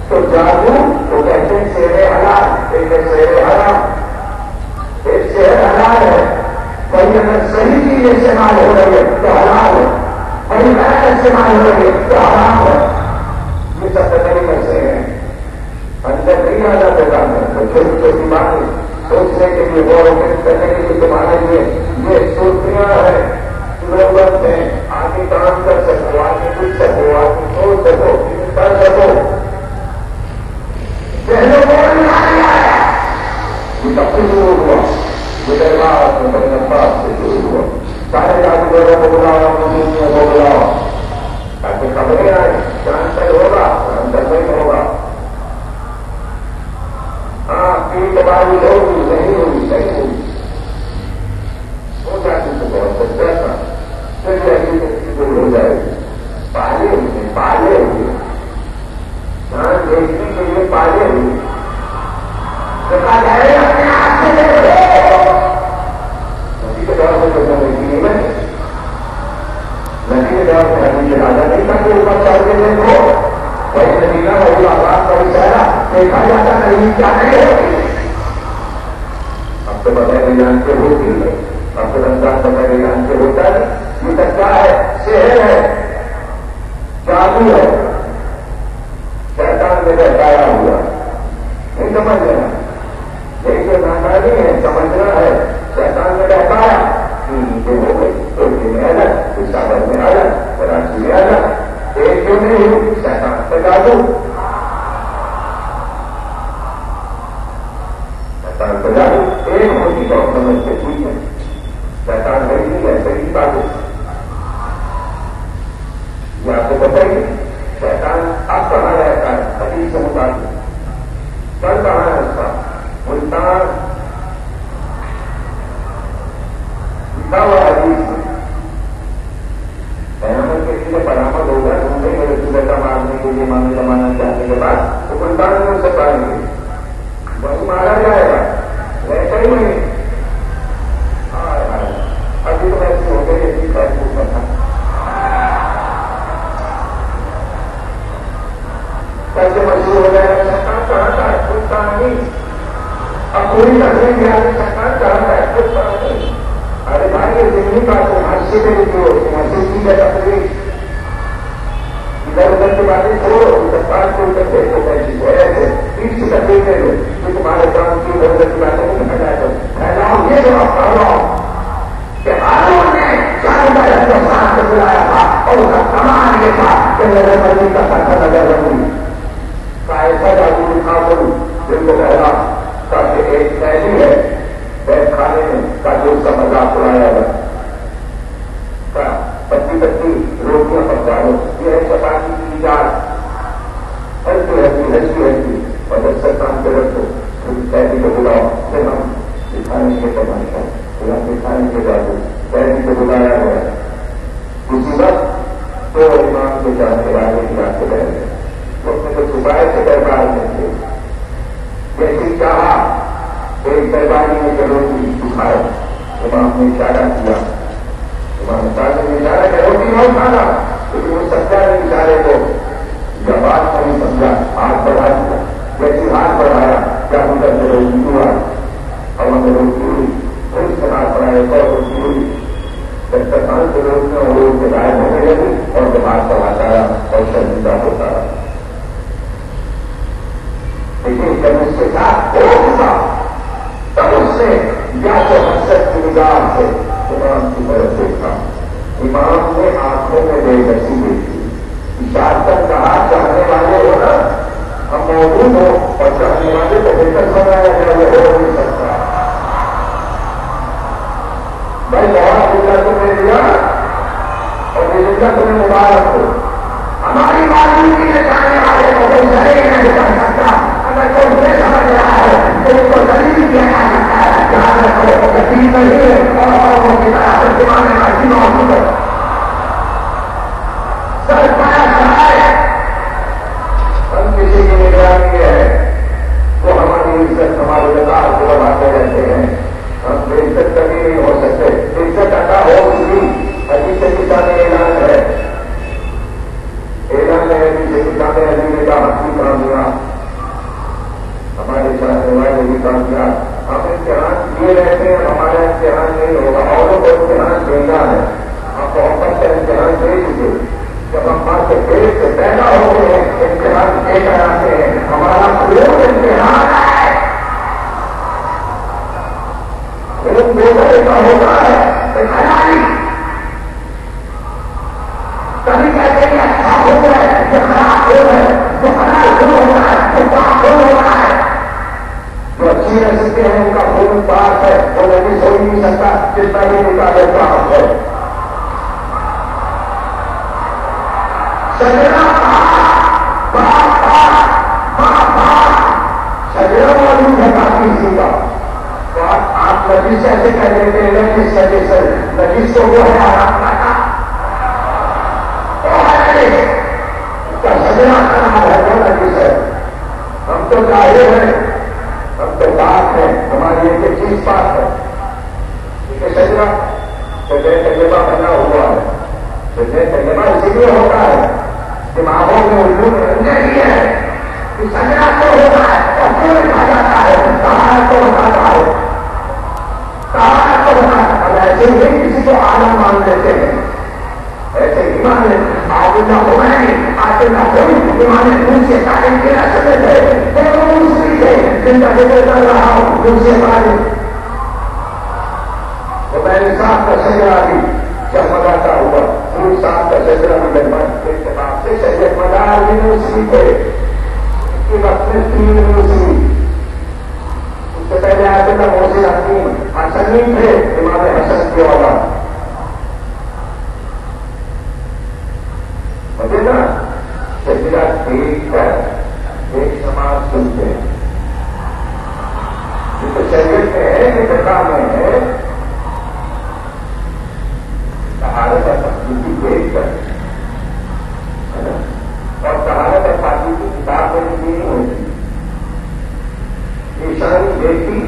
تو جادو تو کہتے ہیں شیر حلال، ایک شیر حرام، ایک شیر حلال ہے. وہی اگر صحیح چیز استعمال ہو رہی ہے تو حلال ہے، وہی غیر استعمال ہو رہی ہے تو حرام ہے. یہ سب نہیں کر سکتے ہیں، اندر نہیں آ جاتے کام ہے. چھوٹی چھوٹی باتیں سوچنے کے لیے غور و فکر کرنے کے لیے تمہارے لیے یہ سوچیاں ہیں، ضرورت ہے. آگے کام کر سکو، آگے پوچھ سکو، آگے سوچ سکو، کر سکو. پہلے بول نہیں آیا یہ سب سے شروع ہوا، یہ دربار سے شروع ہوا. سارے جادوگروں کو بلاؤ، مجھے کو بلاؤ تاکہ خبریں آئیں. چاند تک ہوگا اندر نہیں ہوگا. ہاں پیٹ باری ہوگی، نہیں ہوگی، نہیں ہوگی. ہو جاتی تو بہت سچا تھا، پھر ایسی دور ہو جائے گی. پالے ہوئے پالے ہوئے چاند دیکھنے کے لیے پالے ہوئے. کہا جائے اپنے آپ سے ندی کے دور میں جو نہیں بنے، ندی کے دور میں ندی کے راجا نہیں تھا کہ اوپر چڑھ کے دیکھو. وہی ندی کا وہی آواز کا اشارہ دیکھا جاتا نہیں کیا نہیں ہوتی. اب تو بغیر جانتے ہوتی ہے، اب تو رمضان بغیر جانتے ہوتا ہے. یہ سچا ہے، شہر ہے، جادو ہے، شیطان میں بہتایا ہوا. نہیں سمجھ لینا، یہ جو ناکاری ہے سمجھنا ہے. شیطان میں بہتایا نیچے ہو گئی، ٹوٹی میں الگ، پشاور میں الگ، کراچی میں الگ. ایک جو نہیں ہوئی شیطان کا جادو. شیطان کا جادو ایک ہوتی تو سمجھتے ٹھیک ہے. شیطان نہیں ہے صحیح بات ہے. یہ آپ کو بتائیے شیطان اب کہاں رہتا ہے؟ حدیث سے مطابق کل کہاں ہے اس کا ملتان لکھا ہوا حدیث میں. قیامت کے لیے برآمد ہوگا ڈھونڈیں گے رسول کا مارنے کے لیے ماننے زمانہ چاہنے کے بعد تو ملتان میں اسے پائیں گے، وہی مارا جائے گا. ویسا ہی نہیں ابھی تو ایسی ہو گئی ایسی فیصلہ کرنا. کیسے مشہور ہو جائے گا شیطان کہاں کا ہے؟ ملتان نہیں. اب پوری تقریب میں آگے شیطان کہاں کا ہے؟ ملتان نہیں. ارے بھائی یہ زندگی کا تو حادثے میں جو مسجد کی ہے تقریب ادھر ادھر کی باتیں چھوڑو. سرکار کو ادھر دیکھو کیسی ہے ایسے تیس کی تقریب میں لو کہ تمہارے کام کی ادھر ادھر کی باتیں نہیں پھیلایا کرو. پھیلاؤ یہ جو آپ کہہ رہا ہوں کہ قانون نے چاہے کو ساتھ سے بلایا تھا اور اس کا کمان یہ تھا کہ نظر بندی کا ساتھ نظر بندی کا ایسا جادو دکھا کروں جن کو کہہ رہا تاکہ ایک شہری ہے بیٹھ کھانے میں کا جو اس کا مذاق اڑایا گیا پتی پتی روٹیاں پکا لو. یہ ہے چپاتی کی ایجاد ہلکی ہلکی ہلکی ہلکی اور جب سے کام کے رکھو قیدی کو بلاؤ پھر ہم دکھائیں گے تماشا، پھر ہم دکھائیں گے جادو. قیدی کو بلایا گیا اسی وقت دو امام کے چاہنے والے کی رات سے رہ گئے. اس نے تو چھپائے سے دربار میں تھے. جیسی چاہا ایک درباری نے جو روٹی دکھایا امام نے اشارہ کیا. امام صاحب نے اشارہ کیا روٹی نہ کھانا لیکن وہ سچا نے اشارے کو جب بات نہیں سمجھا ہاتھ بڑھا دیا. جیسے ہاتھ بڑھایا کیا مدد سے روٹی ہوا اور ہمیں روٹی ہوئی پھر اس سے ہاتھ بڑھایا تو روٹی ہوئی. جب سرکار کے روز میں وہ روز سے غائب ہونے لگی اور دماغ چلاتا رہا اور شرمندہ ہوتا رہا. لیکن جب اس کے ساتھ ہو چکا تب اس نے یا تو حسد کی نگاہ سے امام کی طرف دیکھا. امام نے آنکھوں میں بے بسی دیکھی. اشارت کہا چاہنے والے ہو نا ہم موجود ہو اور چاہنے والے کو بہتر بنایا جائے وہ ہو نہیں سکتا. بھائی بہت اللہ تمہیں دیا اور یہ اللہ تمہیں مبارک ہو. ہماری معلومی کے چاہنے والے کو کوئی ذریعہ نہیں کر سکتا. اگر کوئی یہ سمجھ رہا ہے تو اس کو دلیل کیا جا سکتا ہے. جہاں رکھو یقین نہیں ہے اور وہ کتاب زمانے کا جی موجود ہے. ہم کسی کی نگرانی ہے وہ ہماری عزت ہمارے وقار کو بڑھاتے رہتے ہیں. سجنا سجنا موجود ہے کافی سی کا تو آپ نجیس ایسے کہہ دیتے ہیں نجیس نجیس نجیس تو وہ ہے آرام کا سجنا کا نام ہے وہ نجیس ہے. ہم تو ظاہر ہیں ہم تو بات ہے ہماری ایک چیز بات ہے ٹھیک ہے. سجنا تو تجربہ بنا ہوا ہے تجربہ اسی لیے ہوتا ہے دماغوں میں الجھن نہیں ہے کہ سجنا تو ہوتا ہے اور پھر کہا جاتا ہے کہاں تو بتاتا ہے کہاں تو بتاتا ہے. ایسے ہی کسی کو آنا مان لیتے ہیں ایسے ہی مان لیتے آج نہ ہو نہیں آج نہ ہوئی ایمان ان سے تعلیم کے راستے تھے جن کا ذکر کر رہا ہوں ان سے پڑھے تو میں نے صاحب کا سجرا بھی جگمگاتا ہوا پوری صاحب کا سجرا بھی جگمگاتے سے جگمگار یونیورسٹی تھے اس کے وقت میں 3 یونیورسٹی اس سے پہلے آتے تھا محسن حکیم حسنین تھے امام حسن کے والا مجھے نا سجرا دیکھ کر ایک سماج سنتے ہیں تو شریعت میں ہے کہ بتا میں ہے طہارت اور تقریبی دیکھ کر اور طہارت اور پاکی کی کتاب میں بھی نہیں ہوتی نشانی دیکھی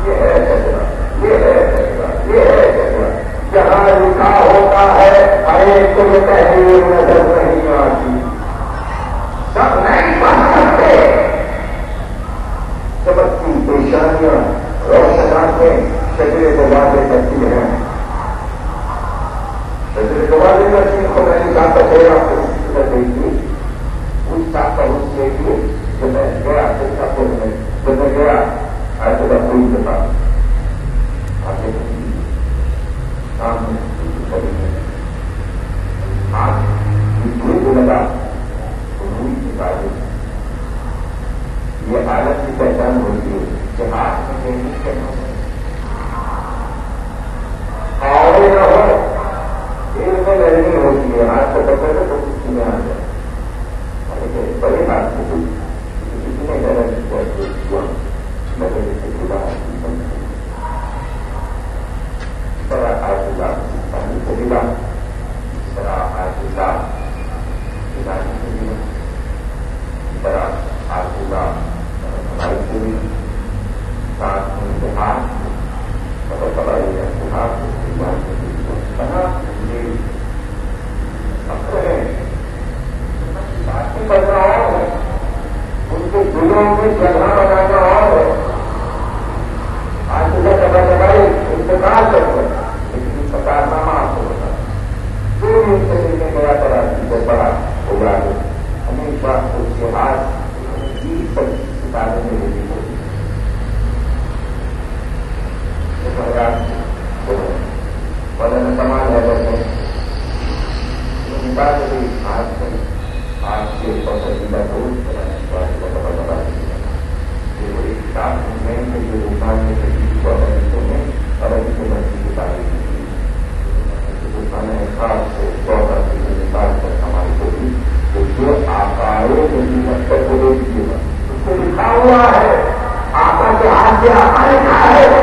یہ ہے سجرا یہ ہے سجرا یہ ہے سجرا جہاں لکھا ہوتا ہے ارے تم تحریر نظر نہیں آتی سب نہیں پڑھ سکتے چمکتی پیشانیاں روشن آنکھیں شجرے کو واضح کرتی ہیں شجرے کو واضح کرتی ہیں تو میں نے کہا تھا کہ آپ کو دیکھی اس ساتھ کا اس دیکھیے جو میں گیا اس کا پھول میں جب میں گیا ایسے کا پھول کے پاس آگے سامنے ہاتھ دھوپ لگا تو روئی کی تعریف یہ حالت کی پہچان ہوتی ہے کہ ہاتھ میں کہیں کرنا اور نہ ہو دل میں لڑنی ہوتی ہے ہاتھ کو پکڑ تو کچھ میں آ جائے بڑے ہاتھ کو کسی نے غلط اس طرح آج پانی کو ملا اس طرح آج کھلانی کو ملا اس طرح آج ہماری پوری ساتھ امتحان بہت بڑا یہ امتحان کہاں اکثر ہے ساتھی کرنا اور ہے ان کے دلوں میں جگہ بنانا اور ہے آج کا جگہ جگائی انتقال کرتے لیکن انتقال نامہ آپ کو بتا جو بھی ان سے ملنے گیا کرا جب بڑا ہو گیا ہمیشہ اس کے ہاتھ کتابیں میں لکھی ہوتی بدن سامان ہے بچے نکال کے بھی آج کے پسندیدہ دوست بنا یہ کتاب میں جو رومان میں میں الگ سے بچی کتابیں خاص سے 14 کی نکال کر ہماری ہوگی جو آکاروں کو مقصد کو دے دیجیے گا اس کو لکھا ہوا ہے آقا کے ہاتھ سے آقا لکھا ہے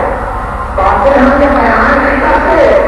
باتیں ہم نے بیان نہیں کرتے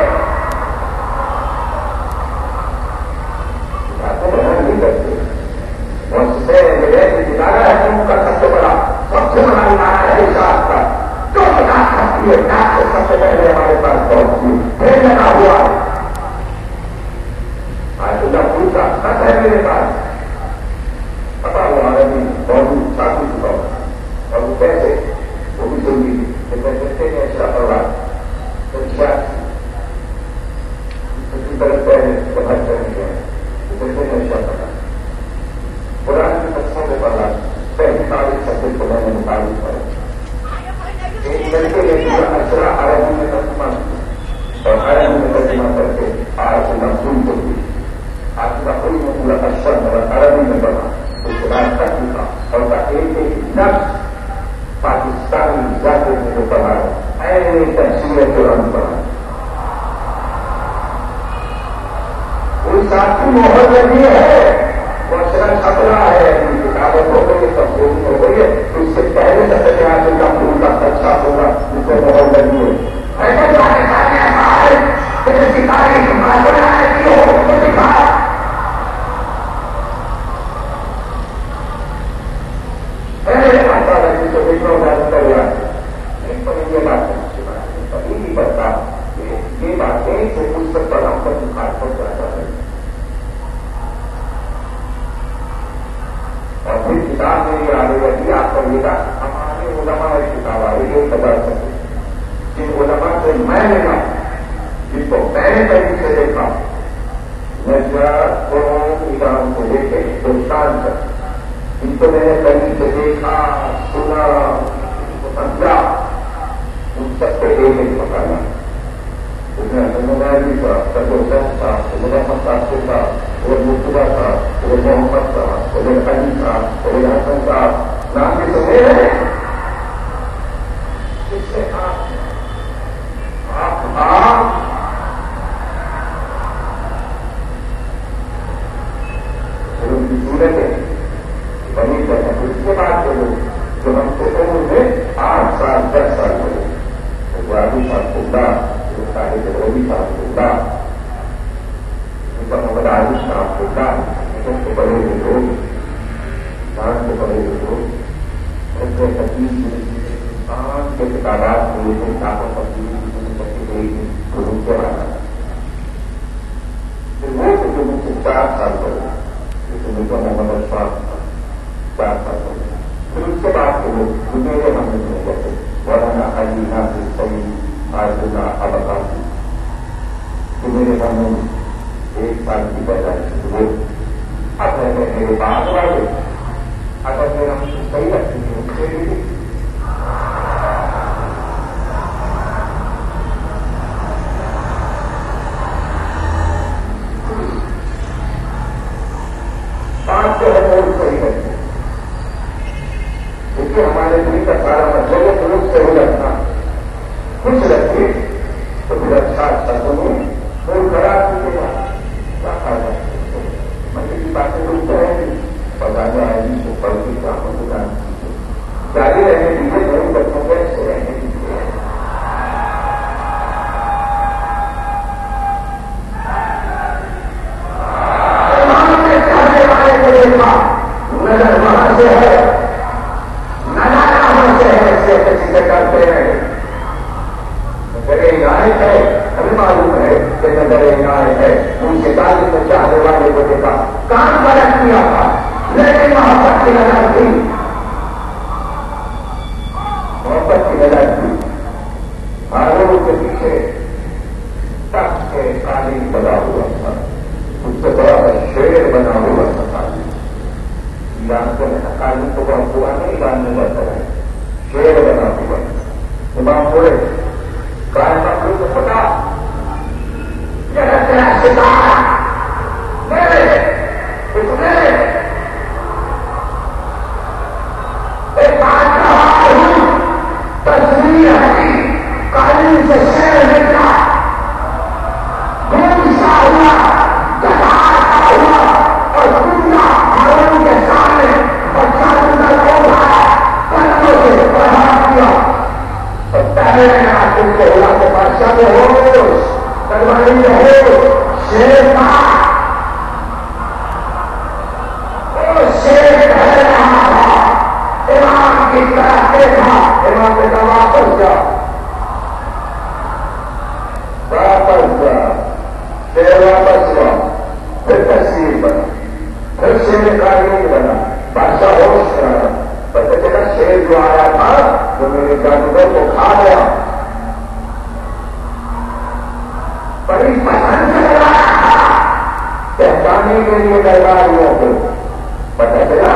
ساتھی مہر لگی ہے وہ اچھا چھپرا ہے کتابت ہو گئی سب پوری ہو گئی ہے اس سے پہلے ستیہ کا پھول کا اچھا ہوگا اس کو مہر لگی ہے ستارے کی یہ بات نہیں پڑتا یہ باتیں تو اس پر ہم پر مخاطب ہو جاتا ہے اور پھر کتاب میں یہ آگے رہی آپ پڑھیے گا ہمارے علماء کتاب آ رہی ہے بتا سکتے جن علماء سے میں نے کہا جس کو میں نے کہیں سے دیکھا نجات ایران کو لے کے ہندوستان تک ان کو میں نے کہیں سے دیکھا سنا ان کو سمجھا ان سب کو ایک ایک پکانا اس میں سنوبی تھا سدوسن تھا محمد صاحب تھا وہ مرتبہ تھا وہ محمد تھا وہ علی تھا وہ حسن تھا نام بھی تو میرے اس سے آپ ان کی صورت ہے بنی کرنا اس کے بعد جو ہم کو عمر میں 8 سال 10 سال ہوئے ابراہیم صاحب خدا طاہر روبی صاحب خدا محمد عارف صاحب خدا سب کو بڑے ہوئے لوگ انسان کو بڑے ہوئے لوگ ایسے حکیم انسان کے تعداد میں یہ طاقت گئی آنا وہ جو مجھ سے 4 سال پر محمد اشفاق 4 سال پر پھر اس کے بعد کے لوگ میرے ہم نے کرتے ورانا علی ناصر سعید آرزنا ابکاسی تو میرے ہم 1 سال کی پیدائش ہوئے اب میرے بعد والے اگر میرا صحیح رکھتے ہیں ان سے بھی کیونکہ ہمارے دل کا سارا مطلب فروغ سے ہو جاتا کچھ رکھیے تو پھر اچھا سنوں پھول خراب کی مطلب کی باتیں ڈھونڈتے رہیں گی بتانے آئے گی تو پڑھ کی کام دکان جاری رہنے دیجیے بڑے بچوں کو ایسے رہنے دیجیے نظر وہاں سے ہے نظر وہاں سے ہے ایسے کسی سے کرتے ہیں نظر عنایت ہے ہمیں معلوم ہے کہ نظر عنایت ہے ان کے تعلیم میں چاہنے والے کو دیکھا کام غلط کیا تھا لیکن محبت کی نظر تھی محبت کی نظر تھی آروں کے پیچھے تخت کے تعلیم بنا ہوا تھا اس سے بڑا شیر بنا ہوا تھا جانتے ہیں تعلیم کو بہت ہوا نہیں جاننے جاتا ہے شیر بنا ہوا امام بولے کائن مخلوق کو پتا تصویر قانون سے شیر نکلا گھوم سا ہوا جہاں ہوا اور دنیا ہارون کے سامنے بچہ پڑھا دیا اور پہلے تم کو ہوا تو بادشاہ میں ہو تلواری میں ہو شیر کا شیر کہہ رہا تھا امام کی طرف دیکھا امام نے کہا واپس جا شیر واپس جا پھر تصویر بنا پھر شیر قانون بنا بادشاہ ہوش کرا پتہ چلا شیر جو آیا تھا وہ میرے جانور کو کھا گیا بڑی پسند کر رہا تھا پہچانے کے لیے درباریوں کو پتہ چلا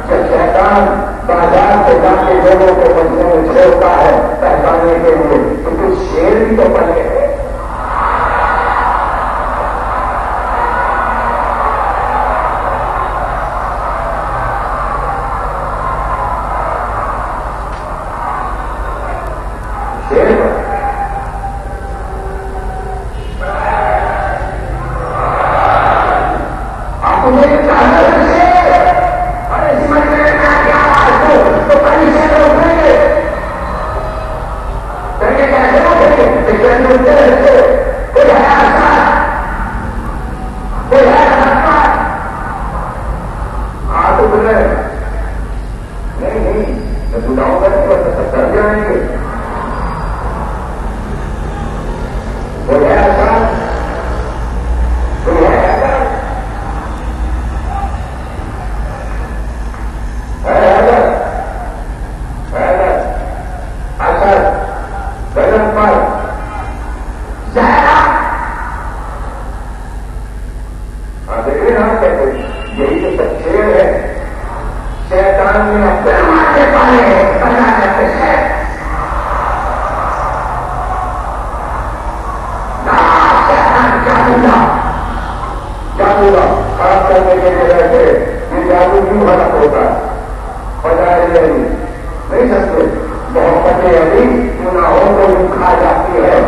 جب شیطان بازار سے جا کے لوگوں کو بچوں میں چھوڑتا ہے پہچانے کے لیے تو کچھ شیر بھی تو بنے ہیں سمجھا جادو کا خاص کرنے کے لیے رہتے یہ جادو کیوں غلط ہوتا ہے بجائے نہیں سکتے محبت علی گناہوں کو بھی کھا جاتی ہے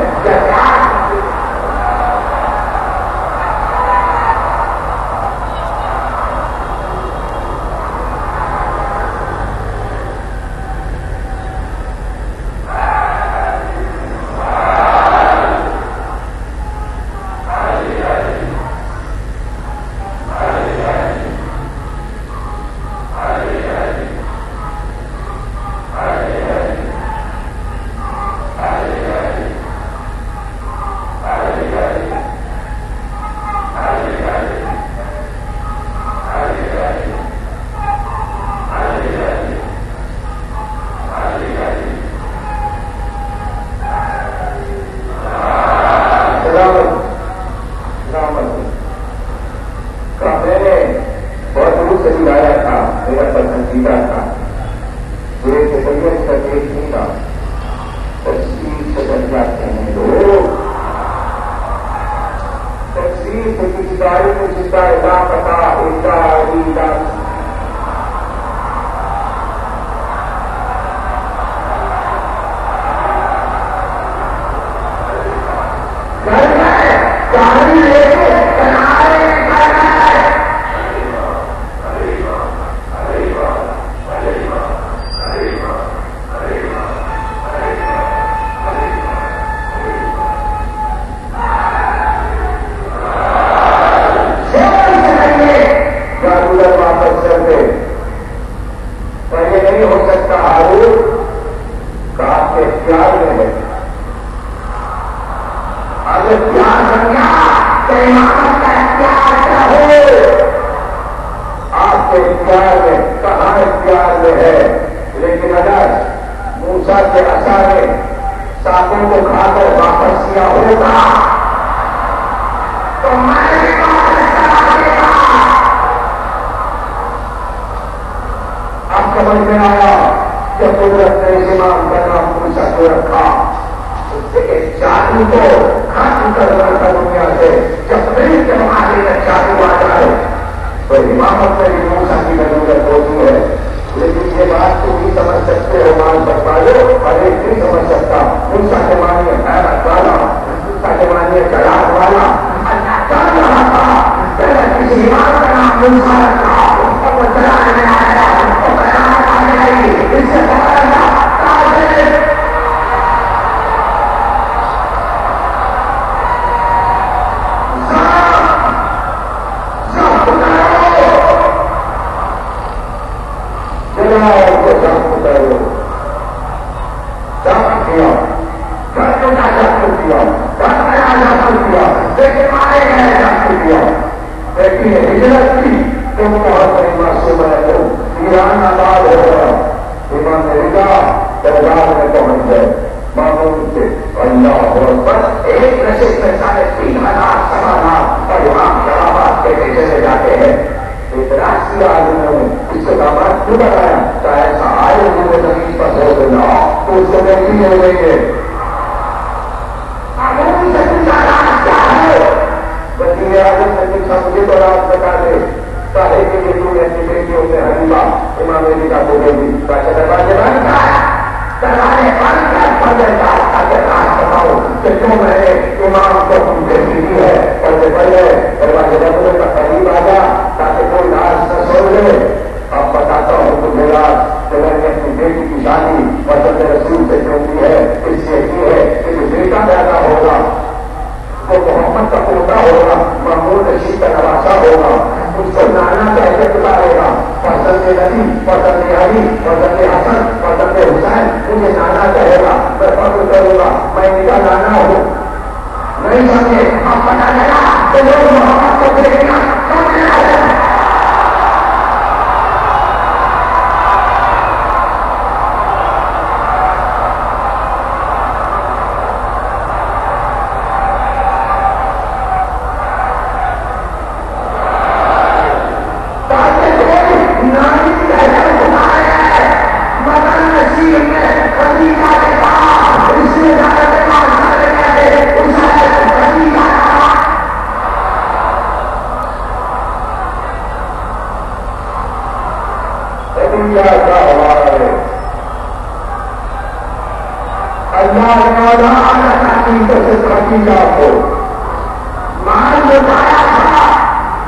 جو لایا تھا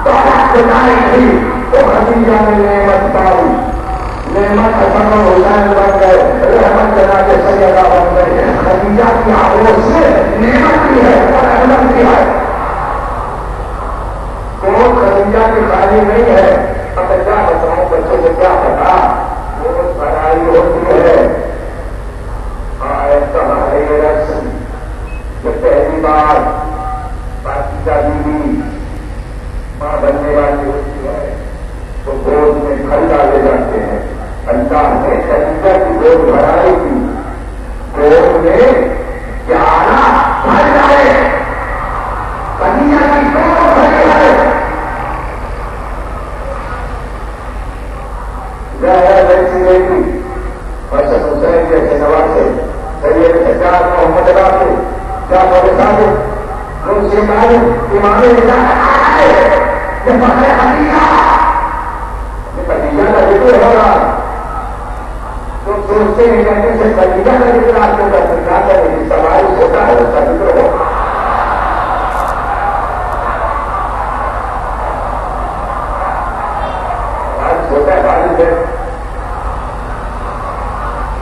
دولت بچائی تھی تو خدیجہ نے نعمت پائی. نعمت حسن و حسین بن گئے, رحمت جناب سیدہ بن گئے. خدیجہ کی آغوش سے نعمت بھی ہے اور رحمت بھی ہے. تو خدیجہ کی خالی نہیں ہے. اب کیا بتاؤں بچوں کو کیا پتا, وہ بڑائی ہوتی ہے. یہ رسم جب پہلی بار پاکیزہ بیوی ماں بننے والی ہوتی ہے تو گود میں پھل ڈالے جاتے ہیں. اللہ نے خدیجہ کی گود بھرائی کی, گود میں 11 پھل ڈالے. خدیجہ کی گود بھری ہے. ویسی بیٹی حسن حسین جیسے نوازے, سید سجاد محمد رافی جعفر صادق منشی مالک امام رضا یہ فخر خدیجہ کا ذکر ہو رہا. تو سوچتے ہیں کہتے سے خدیجہ کا ذکر آپ کو کر سکتا ہے, لیکن سوال ہوتا ہے اس کا ذکر ہوگا. آج چھوٹا بارش ہے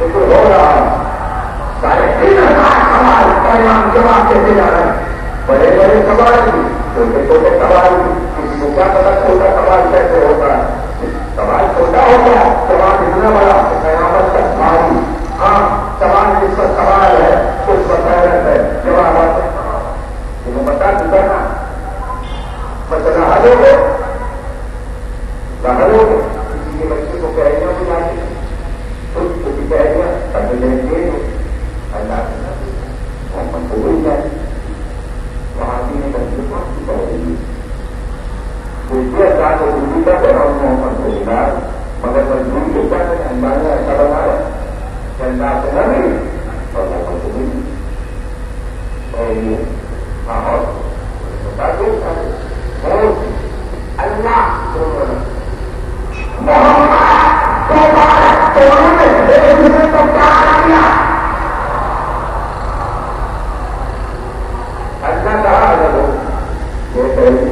ذکر ہو رہا. 3,500 سوال پیغام جواب دیتے جا رہے ہیں. بڑے بڑے سوال بھی, چھوٹے چھوٹے سوال بھی. کسی کو کیا پتا چھوٹا سوال کیسے ہوتا ہے. سوال چھوٹا ہوتا ہے, سوال اتنا بڑا قیامت کا سوال. ہاں سوال جس کا سوال ہے اس کا حیرت ہے, جواب آتا ہے. تمہیں بتا چکا نا مسئلہ حل ہو گئے. حل ہو گئے. کسی کے بچے کو کہہریاں بھی لاتی ہیں, خود کو بھی کہہریاں کبھی لیں گے اللہ محمد کو بھول جائے. وہاں بھی نے بچے کو آپ کی پڑھ رہی ہے. کوئی اللہ کو دلی کا بہت محمد کو ملا, مگر مجبوری کے کیا کریں, اللہ نے ایسا بنایا کہ اللہ سے نہ ملی اور اللہ کو ملی. اور یہ ماحول بتا دو اللہ محمد دونوں نے ایک دوسرے کو کیا کیا. اللہ کہا اگر ہو یہ پہلی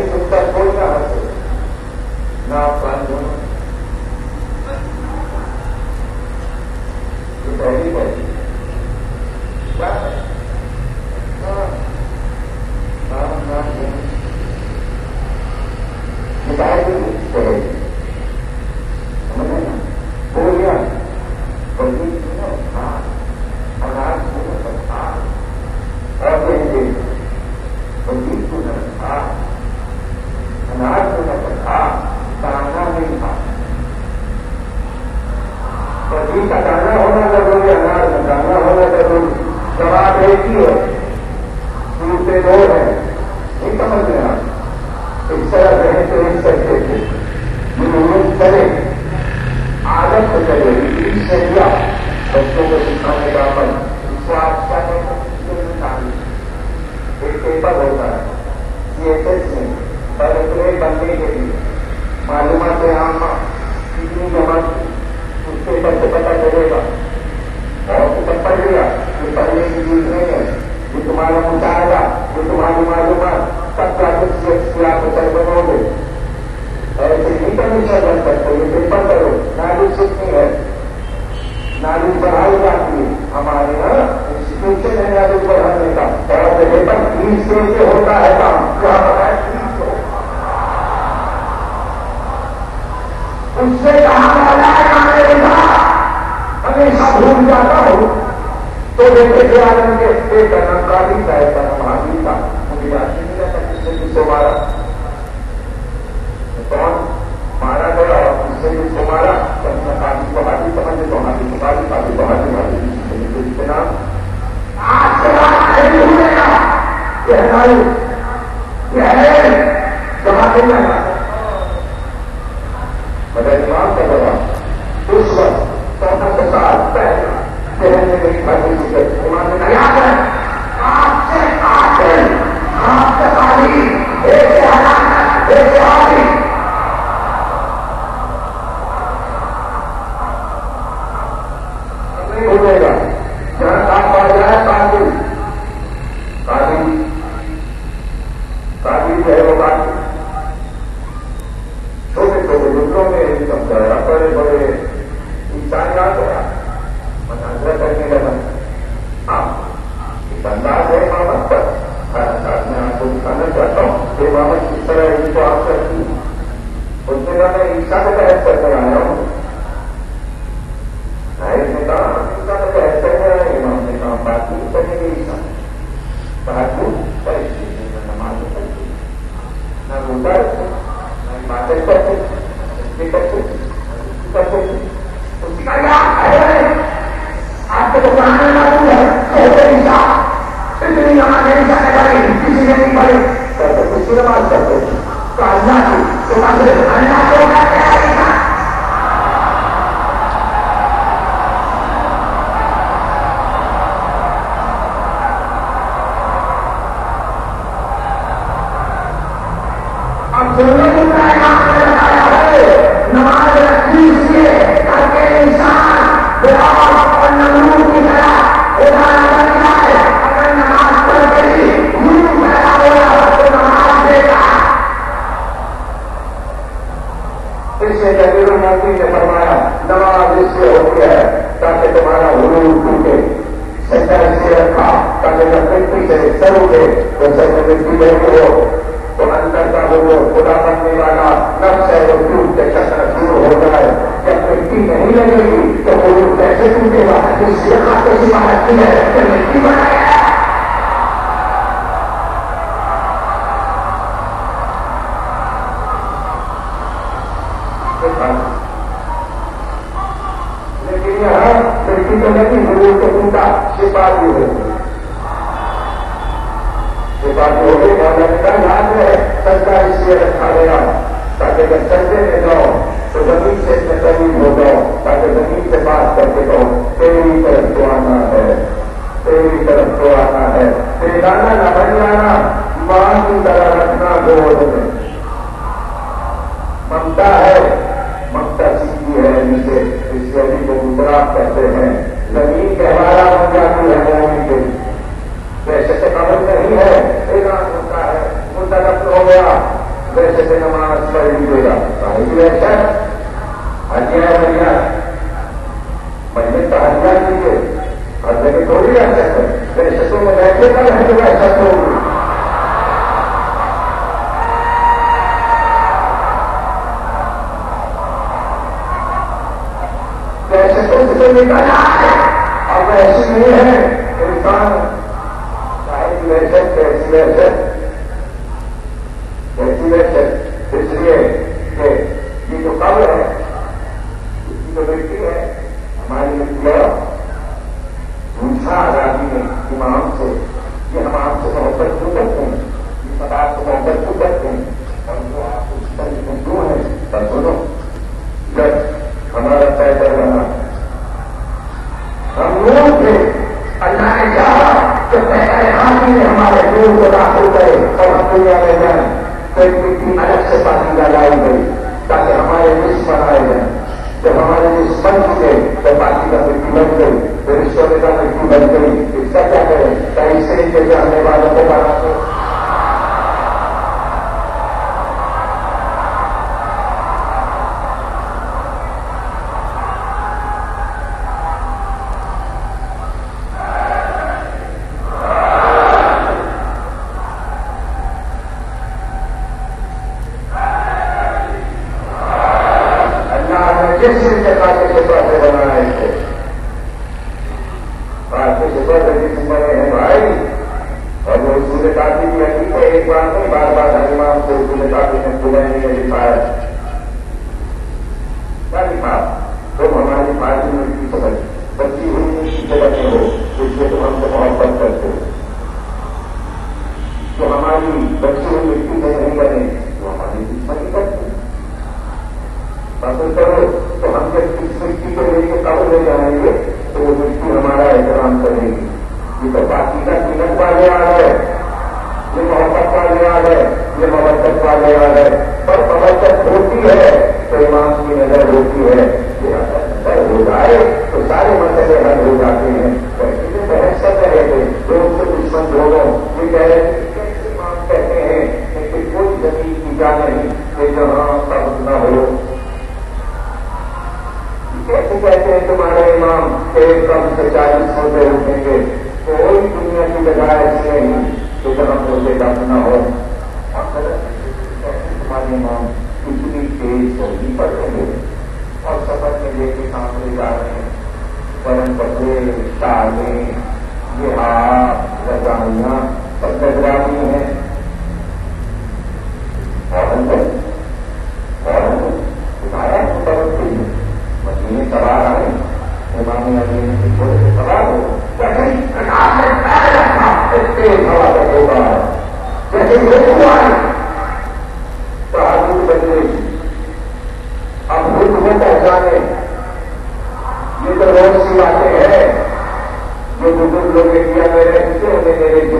نقطہ کوئی نہ ہنسے نہ افغان دونوں. یہ پہلی پہلی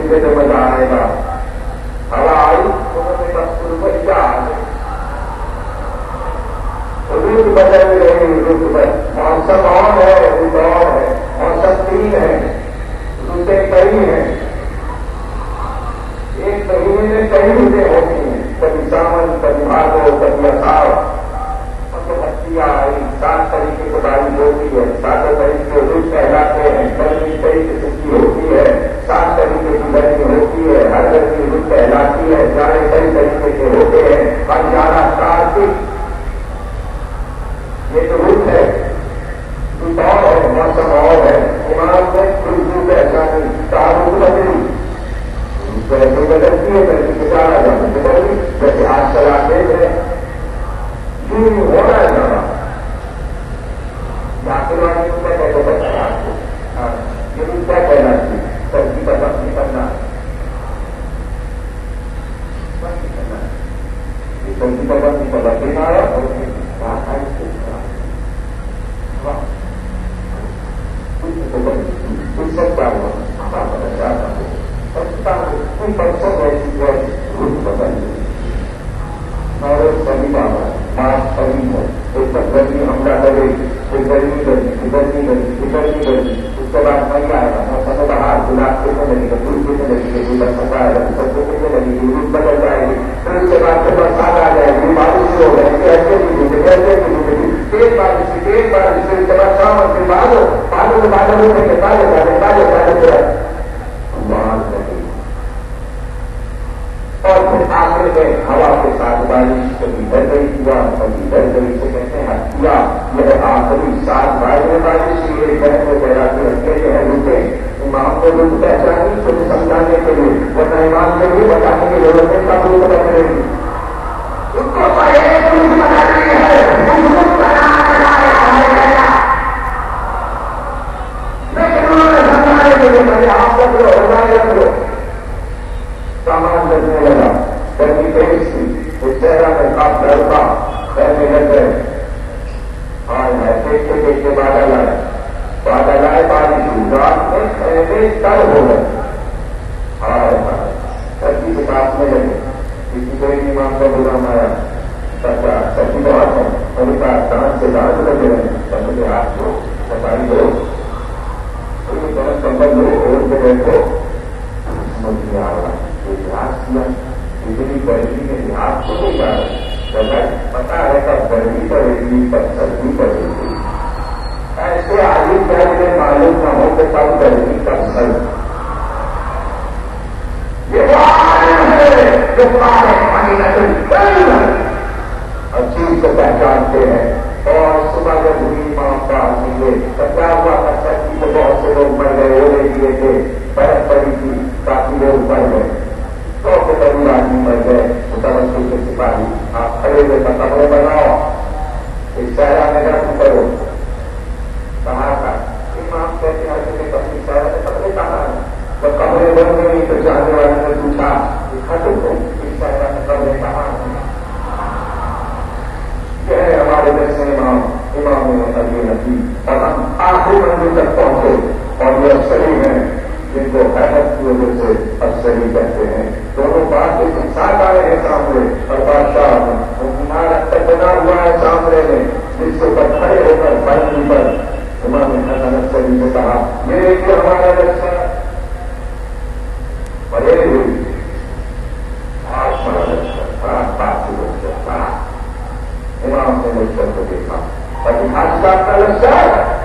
مجھے تو مزہ آئے گا. ہوا آئی انہوں نے کب روپئے کیا روٹ بدل رہے روٹ بدل. موسم اور ہے روٹ اور ہے. موسم 3 ہے روٹیں کئی ہیں. ایک مہینے میں کئی روٹیں ہوتی ہیں. کبھی ساون کبھی بھادو کبھی اثاڑ. مطلب ہتھیاں آئی 7 طریقے کی بارش ہوتی ہے. 7 طریقے روٹ کہلاتے ہیں. گرمی طریقے سے کی ہوتی ہے. 7 طریقے کی گرمی ہوتی ہے. ہر گرمی روٹ کہلاتی ہے. جانے کئی طریقے کے ہوتے ہیں. اور زیادہ کارتک یہ تو روٹ ہے. روٹ اور ہے موسم اور ہے. ایمان میں روٹ ایسا نہیں. روٹ بدلی ویسے بدلتی ہے. ویسے گزارا جانا بدلی جیسے آج چلاتے ہیں یوں ہو رہا ہے جانا. داخل والی کو کیا کہتے بتایا آپ کو. یہ روٹ کیا کہنا چاہیے. سبزی کا سب نکلنا یہ سبزی کا سب نکلنا دینا ہے. اور سکتا ہوا کوئی پرسن ایسی روٹ بدل اور سبھی بابا ماسک سبھی ہے. اس پر گرمی حملہ کرے کوئی گرمی گرمی گرمی گرمی گرمی گرمی. اس کے بعد نہیں آئے گا موسم باہر گلاب کتنے لگے گا پھول کتنے لگے گا گلاب پکا ہے گا سب کو کتنے لگے گی روٹ بدل جائے گی. پھر اس کے بعد سے برسات آ جائے گی. بارش ہو جائے گی. ایسے بھی ہوگی ایسے بھی ہوگی. تیز بارش کی تیز بارش سے اس کے بعد شام کے بعد پانی میں بادل ہوتے ہیں. تازے تازے تازے تازے اور پھر آخر میں ہوا کے ساتھ بارش کبھی ڈر گئی ہوا کبھی ڈر گئی سے کہتے ہیں ہتھیا. یہ آخری 7 بار میں بارش یہ گھر کو کہلاتی ہتھیے جو ہے روٹے. امام کو روٹ پہچانی تو سمجھانے کے لیے ورنہ امام کے لیے بتانے کی ضرورت ہے. کب روٹ بدلے گی اس کو بدلنی ہے. لیکن انہوں نے سمجھانے کے لیے پہلے آپ رکھ لو ہزار رکھ لو. سامان لگنے لگا. گرمی تیز تھی. اس چہرہ میں آپ ڈرتا کہنے لگ گئے. ہاں دیکھتے دیکھتے بادل آئے. بادل آئے بارش ہوئی. رات میں خیمے تر ہو گئے. سردی کے پاس میں لگے. کسی کوئی امام کا غلام آیا. سردی بہت ہے. ان کا دان سے دان لگے رہے. سب کے ہاتھ کو سفاری دو کمبل لو اور کے بیٹھو. سمجھ میں آ رہا لحاظ کیا. اتنی گرمی میں لحاظ کو نہیں جا رہا. پتا ہے کب گرمی پڑے گی کب سردی پڑے گی. ایسے آگے کیا مجھے معلوم نہ ہو کہ کب گرمی کب سردی. یہ ہر چیز کو پہچانتے ہیں. اور صبح جب ہوئی ماں کا ملے کیا ہوا تھا. سردی میں بہت سے لوگ مر گئے. وہ لے لیے تھے. برف پڑی تھی کافی لوگ مر گئے. 100 کے قریب آدمی مر گئے. متوسط کے سپاہی آپ کھڑے ہوئے کپڑے بناؤ. اس شہرہ میں رقم کرو. کہاں کا امام کہتے ہیں کپڑے شہر میں کپڑے کہاں ہیں. تو کپڑے بن گئی تو جانے والے نے پوچھا ختم ہو اس شہر میں کپڑے کہاں ہیں. یہ ہے ہمارے جیسے امام ابھی نبی. اور ہم آخری منزل تک پہنچے. اور یہ افسری ہیں جن کو حیرت کی وجہ سے افسری کہتے ہیں. دونوں بات ایک ساتھ آئے ہیں سامنے. اور بادشاہ تک بنا ہوا ہے سامنے میں جس کے اوپر کھڑے ہو کر بڑھنے پر امام حسن افسری نے کہا میرے لیے ہمارا لشکر بڑے ہوئی. آج بڑا لشکر بڑا کافی لشکر بڑا. امام نے لشکر کو دیکھا. ابھی آج کا لشکر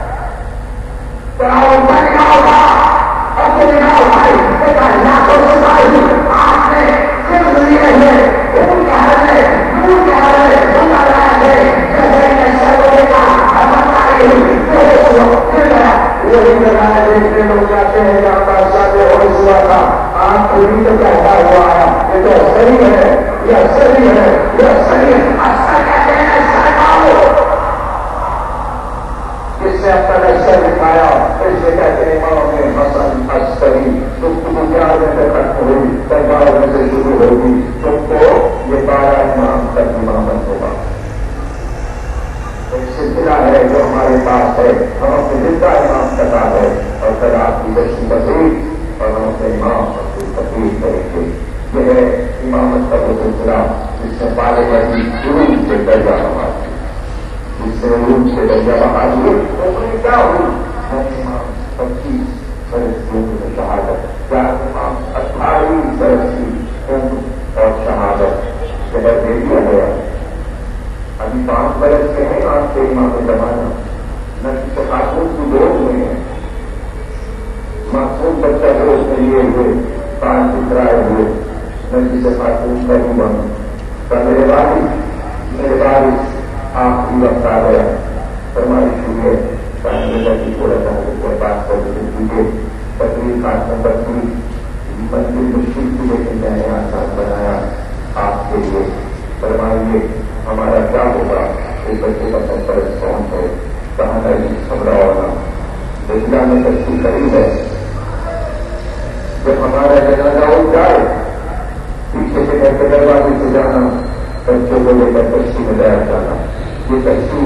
دیکھنے لوگ جاتے ہیں جہاں بادشاہ سے ہوش ہوا تھا. آپ پوری تو کہتا ہوا آیا. یہ تو صحیح ہے. یہ صحیح ہے. یہ صحیح ہے. اس سے اپنا لشکر دکھایا. اس سے کہتے ہیں امام نے حسن عسکری گفتگو میں ختم ہوئی. دربار میں سے شروع ہوگی. تم کو یہ 12 امام تک امامت ہوگا. ایک سلسلہ ہے جو ہمارے پاس ہے. ہم اپنے زندہ امام کا ہے اور پھر آپ کی بچی بزرگ اور ہم اپنے امام ہے امامت کا وہ سلسلہ جس سے پالے والی روم سے درجہ بحال جس سے روم سے درجہ بحال ہوئی تو کیا ہوئی امام 25 برس کی عمر شہادت کیا امام 28 برس کی عمر اور شہادت شہر دے دیا گیا. ابھی 5 برس کے ہیں آپ کے امام زمانہ نہ کسی خاتون کی دوست میں ہے معصوم بچہ دوست لیے ہوئے 5 اترائے ہوئے نہ کسی خاتون کا بھی بن کا میرے بارش آپ کی وقت آ گیا فرمائش ہوئی ہے کی تھوڑا سا بات کر دیجیے تقریر خاص نمبر 3 منزل مشکل کی لیکن میں نے آسان بنایا آپ کے لیے. فرمائیے ہمارا کیا ہوگا اس بچے کا سفر کون ہے کہاں نہیں خبرا ہونا دشلا میں سچی قریب ہے. جب ہمارا جنازہ ہو جائے پیچھے سے گھر کے دروازے سے جانا بچوں کو لے کر کشتی میں لایا جانا یہ کشتی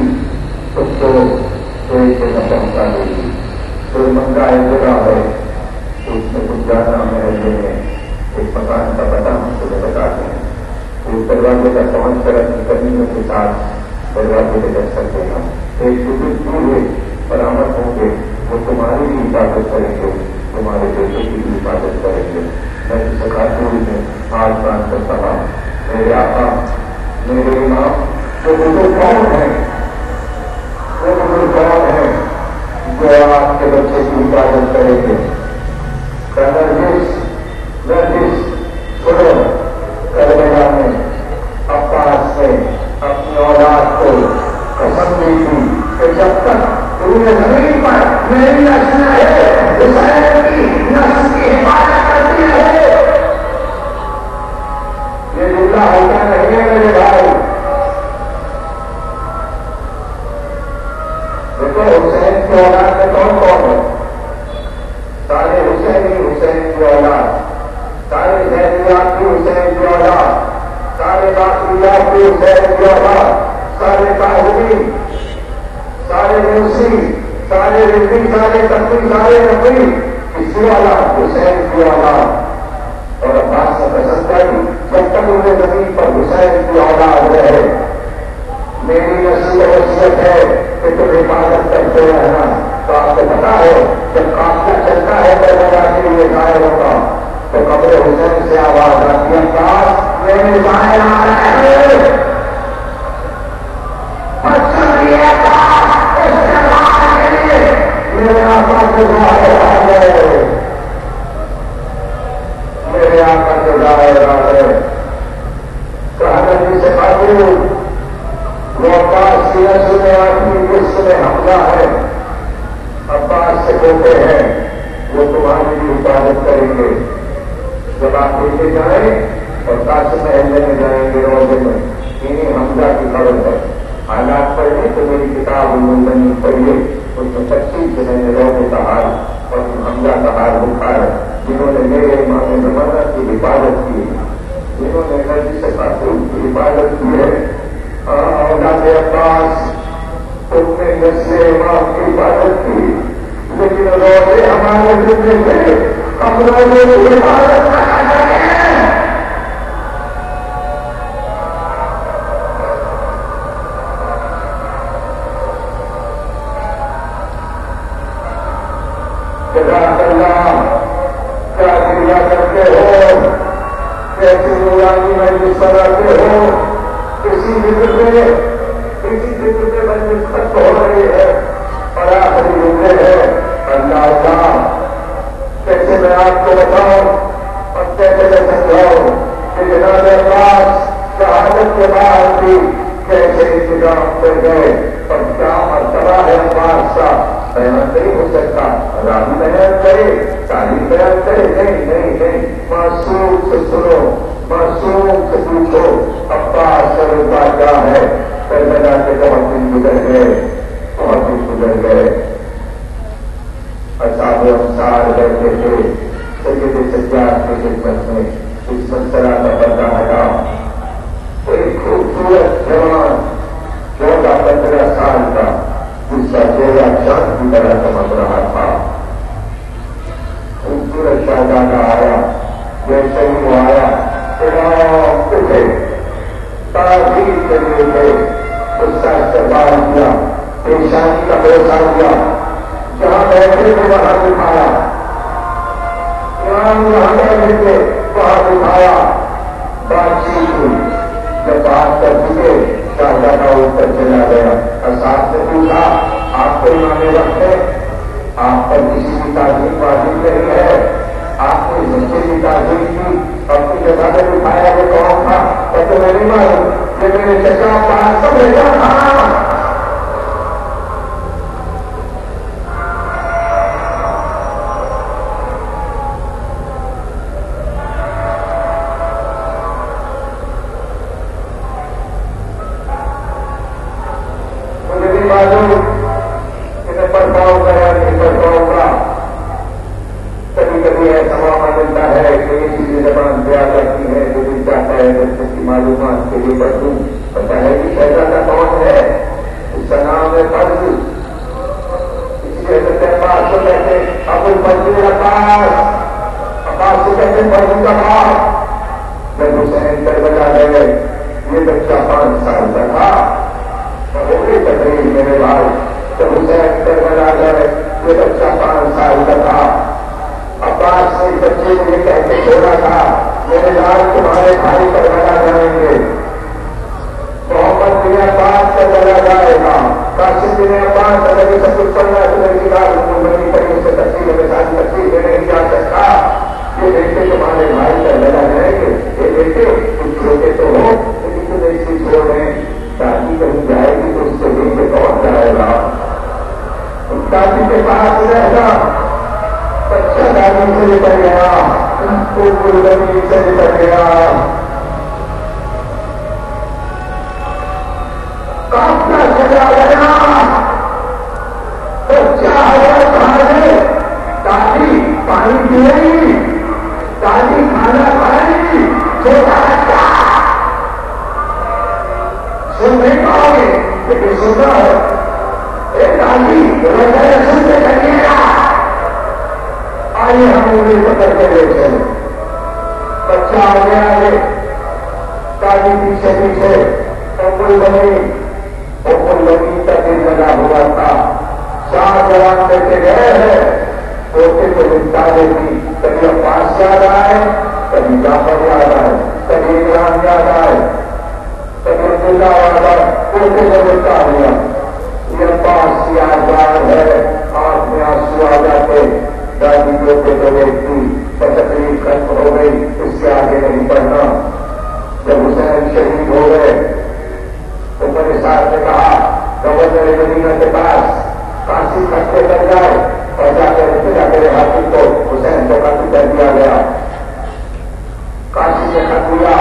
خود کو ایک سے نہ پہنچا دے گی. کوئی منگا ایک جگہ ہے اس میں کچھ جانا محلے میں ایک مکان کا پتہ ہم تمہیں بتاتے ہیں اس دروازے کا پہنچ کر اپنی کمیوں کے ساتھ دروازے پہ کر سکتے ہیں. ایک بزرگ ہوئے برآمد ہوں گے وہ تمہاری بھی حفاظت کریں گے تمہارے بیٹے کی بھی حفاظت کریں گے. میں اس خاتون میں ہاتھ باندھ کر کہا میرے آقا میرے امام وہ بزرگ کون ہیں وہ بزرگ کون ہیں جو آپ کے بچے کی حفاظت کریں گے. سنو کربلا میں عباس نے اپنی اولاد کو قسم دی تھی کہ جب تک انہیں زمین پر میری نسل ہے حسین کی نسل کی حفاظت کرتی ہے. یہ جملہ ہوتا نہیں ہے میرے بھائی. دیکھو حسین کی اولاد میں کون کون ہے سارے حسین کی اولاد سارے زیدیات کی حسین کی اولاد سارے باقیات کی حسین کی اولاد سارے طاہری سارے موسی سارے رضی سارے تقوی سارے نقوی کسی اولاد حسین کی اولاد اور عباس سے پسند کری جب تک انہیں زمین پر حسین کی اولاد رہے میری نصیب وصیت ہے کہ تم حفاظت کرتے رہنا. تو آپ کو پتا ہے جب قافلہ چلتا ہے دربارہ کے لیے ظاہر ہوگا تو قبر حسین سے آواز آتی ہے عباس میرے ظاہر آ رہے ہیں میرے آقا کے ظاہر آ گئے میرے آقا کے ظاہر آ گئے. کہا جی سے خاتون وہ عباس کی نسل میں اپنی جس میں حملہ ہے عباس سے کہتے ہیں وہ تمہاری بھی حفاظت کریں گے. جب آپ لے کے جائیں اور قاسم محلے میں جائیں گے روزے میں انہیں حمزہ کی خبر ہے حالات پڑھیں تو میری کتاب المنی پڑھیے اس میں 25 میں نے روزے کا حال اور حمزہ کا حال لکھا ہے جنہوں نے میرے امام زمانہ کی حفاظت کی جنہوں نے نبی سے خاتون کی حفاظت کی ہے. اولاد عباس تم نے نسل امام کی حفاظت کی لیکن روزے ہمارے ذمے تھے ہم روزے کی حفاظت کرنا چاہتے ہیں. جزاک اللہ کیا کریا کرتے ہو کیسی نورانی مجلس بناتے ہو کسی ذکر پہ مجلس ختم ہو رہی ہے اور آخری جملے ہے اللہ اللہ کیسے میں آپ کو بتاؤں اور کیسے میں سمجھاؤں کہ جناب عباس شہادت کے بعد بھی کیسے انتظام کر گئے اور کیا مرتبہ ہے عباس کا بیان نہیں ہو سکتا. راوی بیان کرے تعلیم بیان کرے نہیں معصوم سے سنو معصوم سے پوچھو عباس کا رتبہ کیا ہے. کربلا کے بہت دن گزر گئے اصحاب انصار بیٹھے تھے سید سجاد کی خدمت میں اس منظرہ کا پردہ ہٹا. ایک خوبصورت جوان 14-15 سال کا جس کا چہرہ چاند کی طرح چمک رہا تھا خوبصورت شہزادہ آیا جیسے ہی وہ آیا یہاں بیٹھے تھے وہاں دکھایا بات چیت ہوئی جب بات کر چکے شاہجہاں اوپر چلا گیا اور ساتھ سے پوچھا آپ کو امام وقت ہے آپ پر کسی کی تعظیم واجب نہیں ہے آپ نے بچے کی تعظیم کی اور کچھ جگہ پہ دکھایا وہ کون تھا اور تو میں نہیں معلوم یہ میرے چچا پاس سب لے جا تھا معلومات کے لیے بڑھوں پتا ہے کہ شہزادہ کون ہے اس کا نام ہے فرض اسی حضرت عباس کو کہتے ابو الفضل عباس کو کہتے فرض کا باپ جب حسین کربلا گئے یہ بچہ 5 سال کا تھا ہو گئی تقریر میرے بعد جب حسین کربلا گئے یہ بچہ 5 سال کا تھا عباس نے بچے کو یہ کہہ کے چھوڑا تھا میرے لال تمہارے بھائی پر بنا جائیں گے محمد بن عباس کا چلا جائے گا قاسم بن عباس اگر یہ سب کچھ پڑھنا ہے تو میری کتاب بنی پڑی اس سے تفصیل میں ساری تفصیل میں نہیں جا سکتا یہ بیٹے تمہارے بھائی پر بنا جائیں گے یہ بیٹے کچھ چھوٹے تو ہو لیکن تم ایک چیز چھوڑ رہے ہیں دادی کہیں جائے گی تو اس سے دن پہ کون جائے گا دادی کے پاس رہنا بچہ دادی سے نکل گیا زمین سے نکل گیا کافنا چلا گیا بچہ آیا کھانے دادی پانی پئے گی دادی کھانا کھائے گی چھوٹا بچہ سن نہیں پاؤ گے لیکن سننا ہے ایک دادی سنتے چلیے گا آئیے ہم انہیں پکڑ کے لے چلے بچہ آگے آگے دادی پیچھے پیچھے اوپر زمین کا دل لگا ہوا تھا 4 جوان بیٹے گئے ہیں پوتے کو نپٹا دیتی کبھی عباس یاد آئے کبھی جعفر یاد آئے کبھی عمران یاد آئے کبھی عبداللہ یاد آئے پوتے کو نپٹا دیا یہ عباس یادگار ہے آنکھ میں آنسو آ جاتے دادی پوتے کو دیکھتی پر تکلیف ختم ہو گئی اس سے آگے نہیں بڑھنا جب حسین شہید ہو گئے تو میرے ساتھ نے کہا گورنر مدینہ کے پاس کاشی کٹے کر جائے اور جا کر ہاتھی کو حسین کو قتل کر دیا گیا کاشی سے خط دیا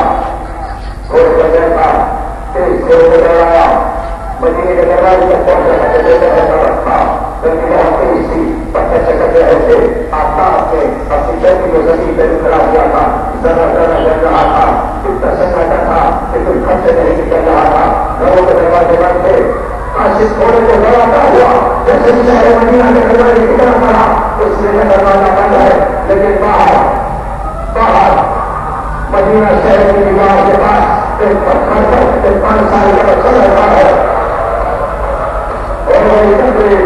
چھوڑ کر گیا تھا تیز چھوڑ کر گیا مدینے کے دروازے تک پہنچا رکھا گندی بہت تیز تھی پتھر چکر رہے تھے آفتاب نے اپنی چوکی کو زمین پہ کھڑا دیا تھا ذرا ذرا جل رہا تھا اتنا سناٹا تھا کہ کوئی خط سے نہیں نکل رہا تھا گھروں کے دروازے بند تھے کاشی تھوڑے کو دوڑاتا ہوا جیسے ہی شہر مدینہ کے دروازے کی طرف پڑا اس میں دروازہ بند ہے لیکن باہر مدینہ شہر کی دیوار کے پاس ایک پتھر پر ایک 5 سال کا بچہ رہتا ہے اور وہ تقریب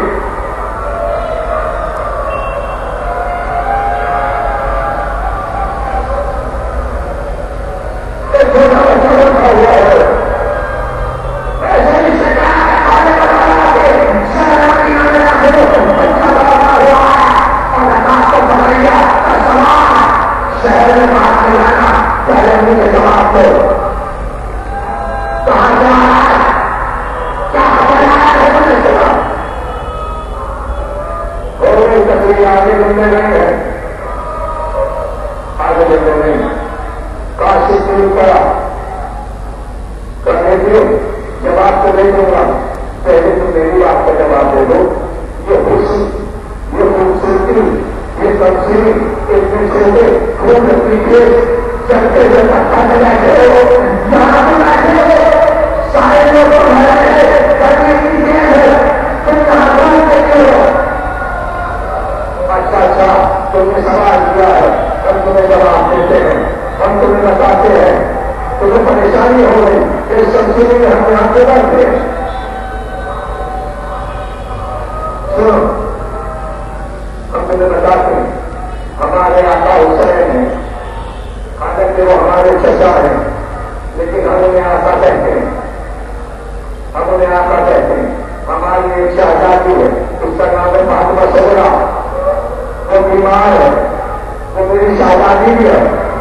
ہمارے آقا حسین ہمارے چچا ہیں، لیکن ہم انہیں آقا کہتے ہیں، ہم انہیں آقا کہتے ہیں. ہماری ایک شہزادی ہے، اس کا نام ہے فاطمہ صغرا. وہ بیمار ہے، وہ میری شہزادی بھی ہے،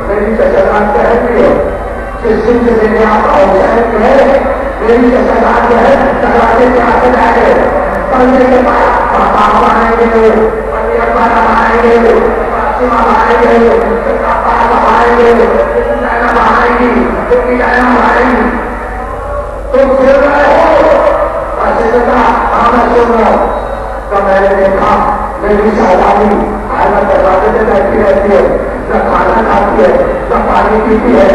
میری چچا بہن بھی ہے. جس دن سے میرے آقا حسین جو ہے میری چچا ہے دروازے کے آتے جائے پڑھنے کے بعد پاپا آئیں گے، پنی ابا آئیں گے، فاطمہ آئیں گے، پاپا آئیں گے، زینب آئیں گی، زینب آئیں گی. تم سن رہے ہو؟ میں سن رہا ہوں. تو میں نے دیکھا میری شہزادی آئندہ دروازے سے بیٹھی رہتی ہے، نہ کھانا کھاتی ہے نہ پانی پیتی ہے.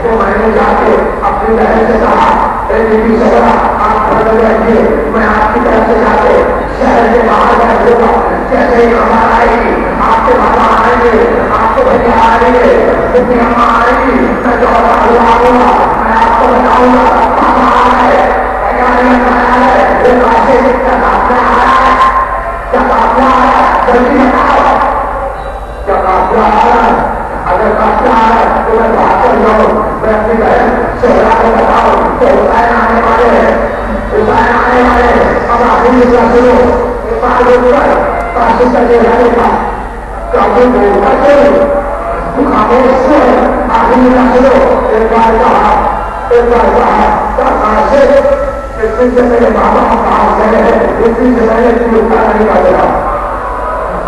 تو میں نے جا کے اپنی بہن سے کہا میری صغرا آپ گھر میں بیٹھیے، میں آپ کی طرف سے جا کے شہر کے باہر بیٹھ دوں گا. جیسے ہی ہمارا آئے گی آپ کے بابا آئیں گے، آپ کو بھیا آئیں گے، کتنی اما آئیں گی، میں دوڑا ہوا آؤں گا، میں آپ کو بتاؤں گا پاپا آ رہا ہے، جب کافلا آ رہا ہے جلدی بتاؤ. جب کافلا آ رہا ہے، اگر کافلا آ رہا ہے تو میں بات کر جاؤں. میں اپنی بہن صغرا کو بتاؤں تو حسین آنے والے ہیں، حسین آنے والے ہیں. اب آخری کا سنو ایک بار اوپر کاشی کر کے رہنے کا کافی بولتا چلو تو خاموش سے آخری کا سنو. ایک بار کہا کاشی اس دن سے میرے بابا باہر گئے ہیں، اس دن سے میں نے چلتا نہیں بدلا.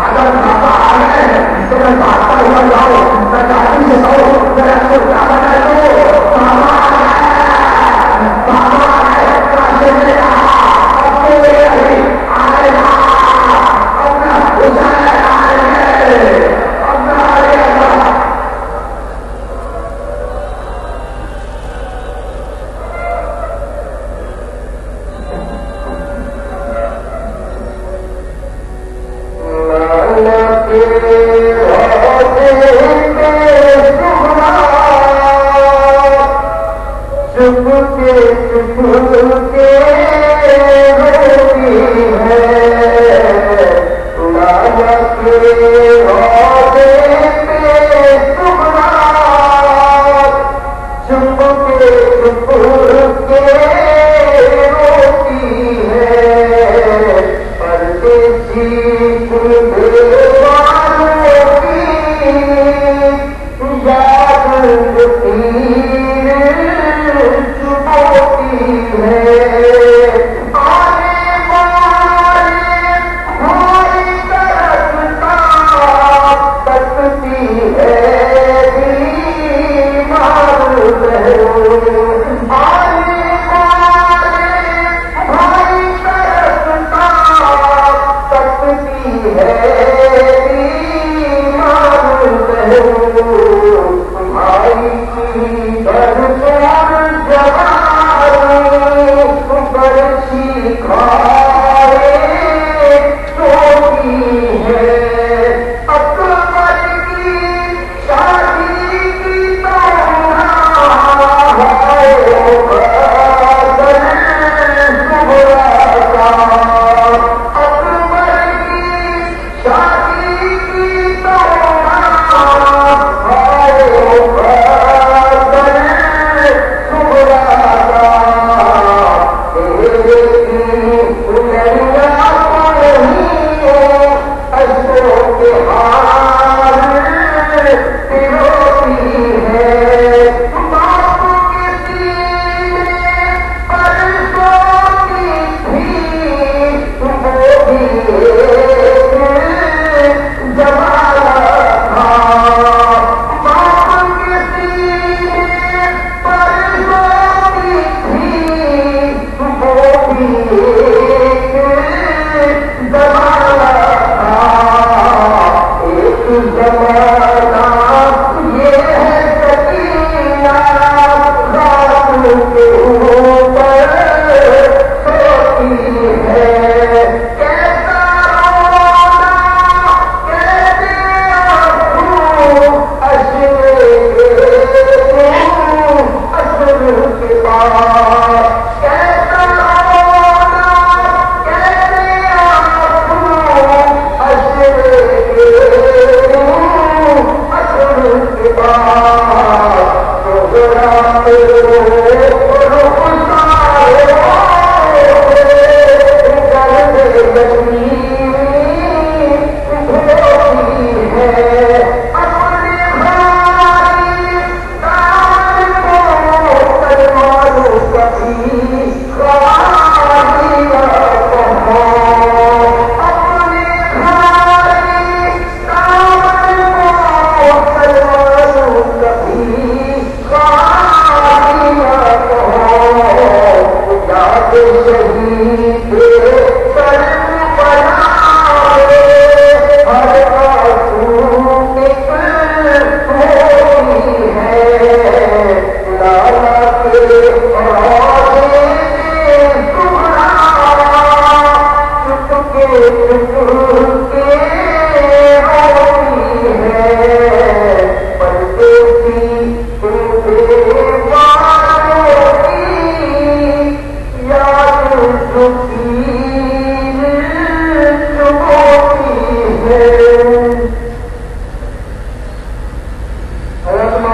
اگر بابا آ گئے ہیں تو میں بھاگتا ہوا جاؤں، میں چاہتی سے کہوں میرا کو کیا بتا دو بابا بابا کاشی نے کہا اب تو میرے آئے گا اپنا حسین آئے گے اپنا آئے گا.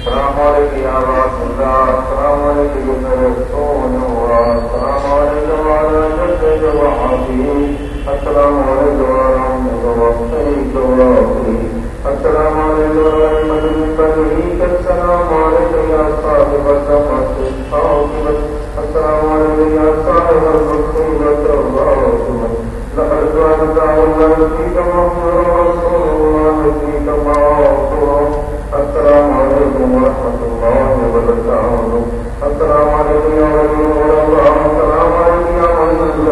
السلام عليكم يا رسول الله السلام عليكم يا رسول الله السلام عليكم وعلى جدك وحبيبي السلام عليكم ورحمة الله وبركاته السلام عليكم ورحمة الله السلام عليكم يا صاحب الزمن السلام عليكم يا صاحب الرسول الله لقد جاءك الله فيك محمد رسول الله فيك معصوم السلام عليكم ورحمة الله وبركاته السلام عليكم يا رسول الله السلام عليكم يا رسول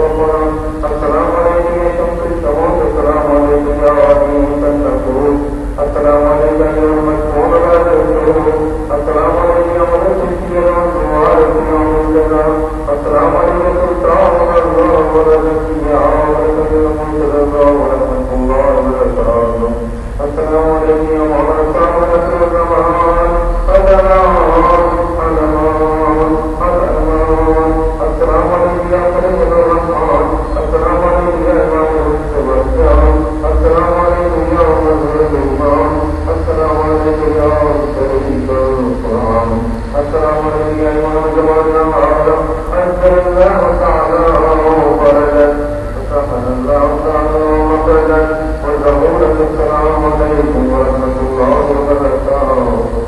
الله السلام عليكم يا شمس الشمس السلام عليكم يا عظيم النفوس السلام عليكم يا مسموع الرسول السلام عليكم يا ملك يا السلام عليكم سلطان الله ورحمة الله وبركاته السلام عليكم يا مولانا صاحب الزمان السلام عليكم يا خليل الرحمن السلام عليكم يا امام السبحان السلام عليكم يا مزيد الإمام السلام عليكم يا شريف القرآن السلام عليكم يا امام جمالنا هذا انزل الله تعالى وبركاته سبحان الله تعالى وبركاته السلام عليكم ورحمة الله وبركاته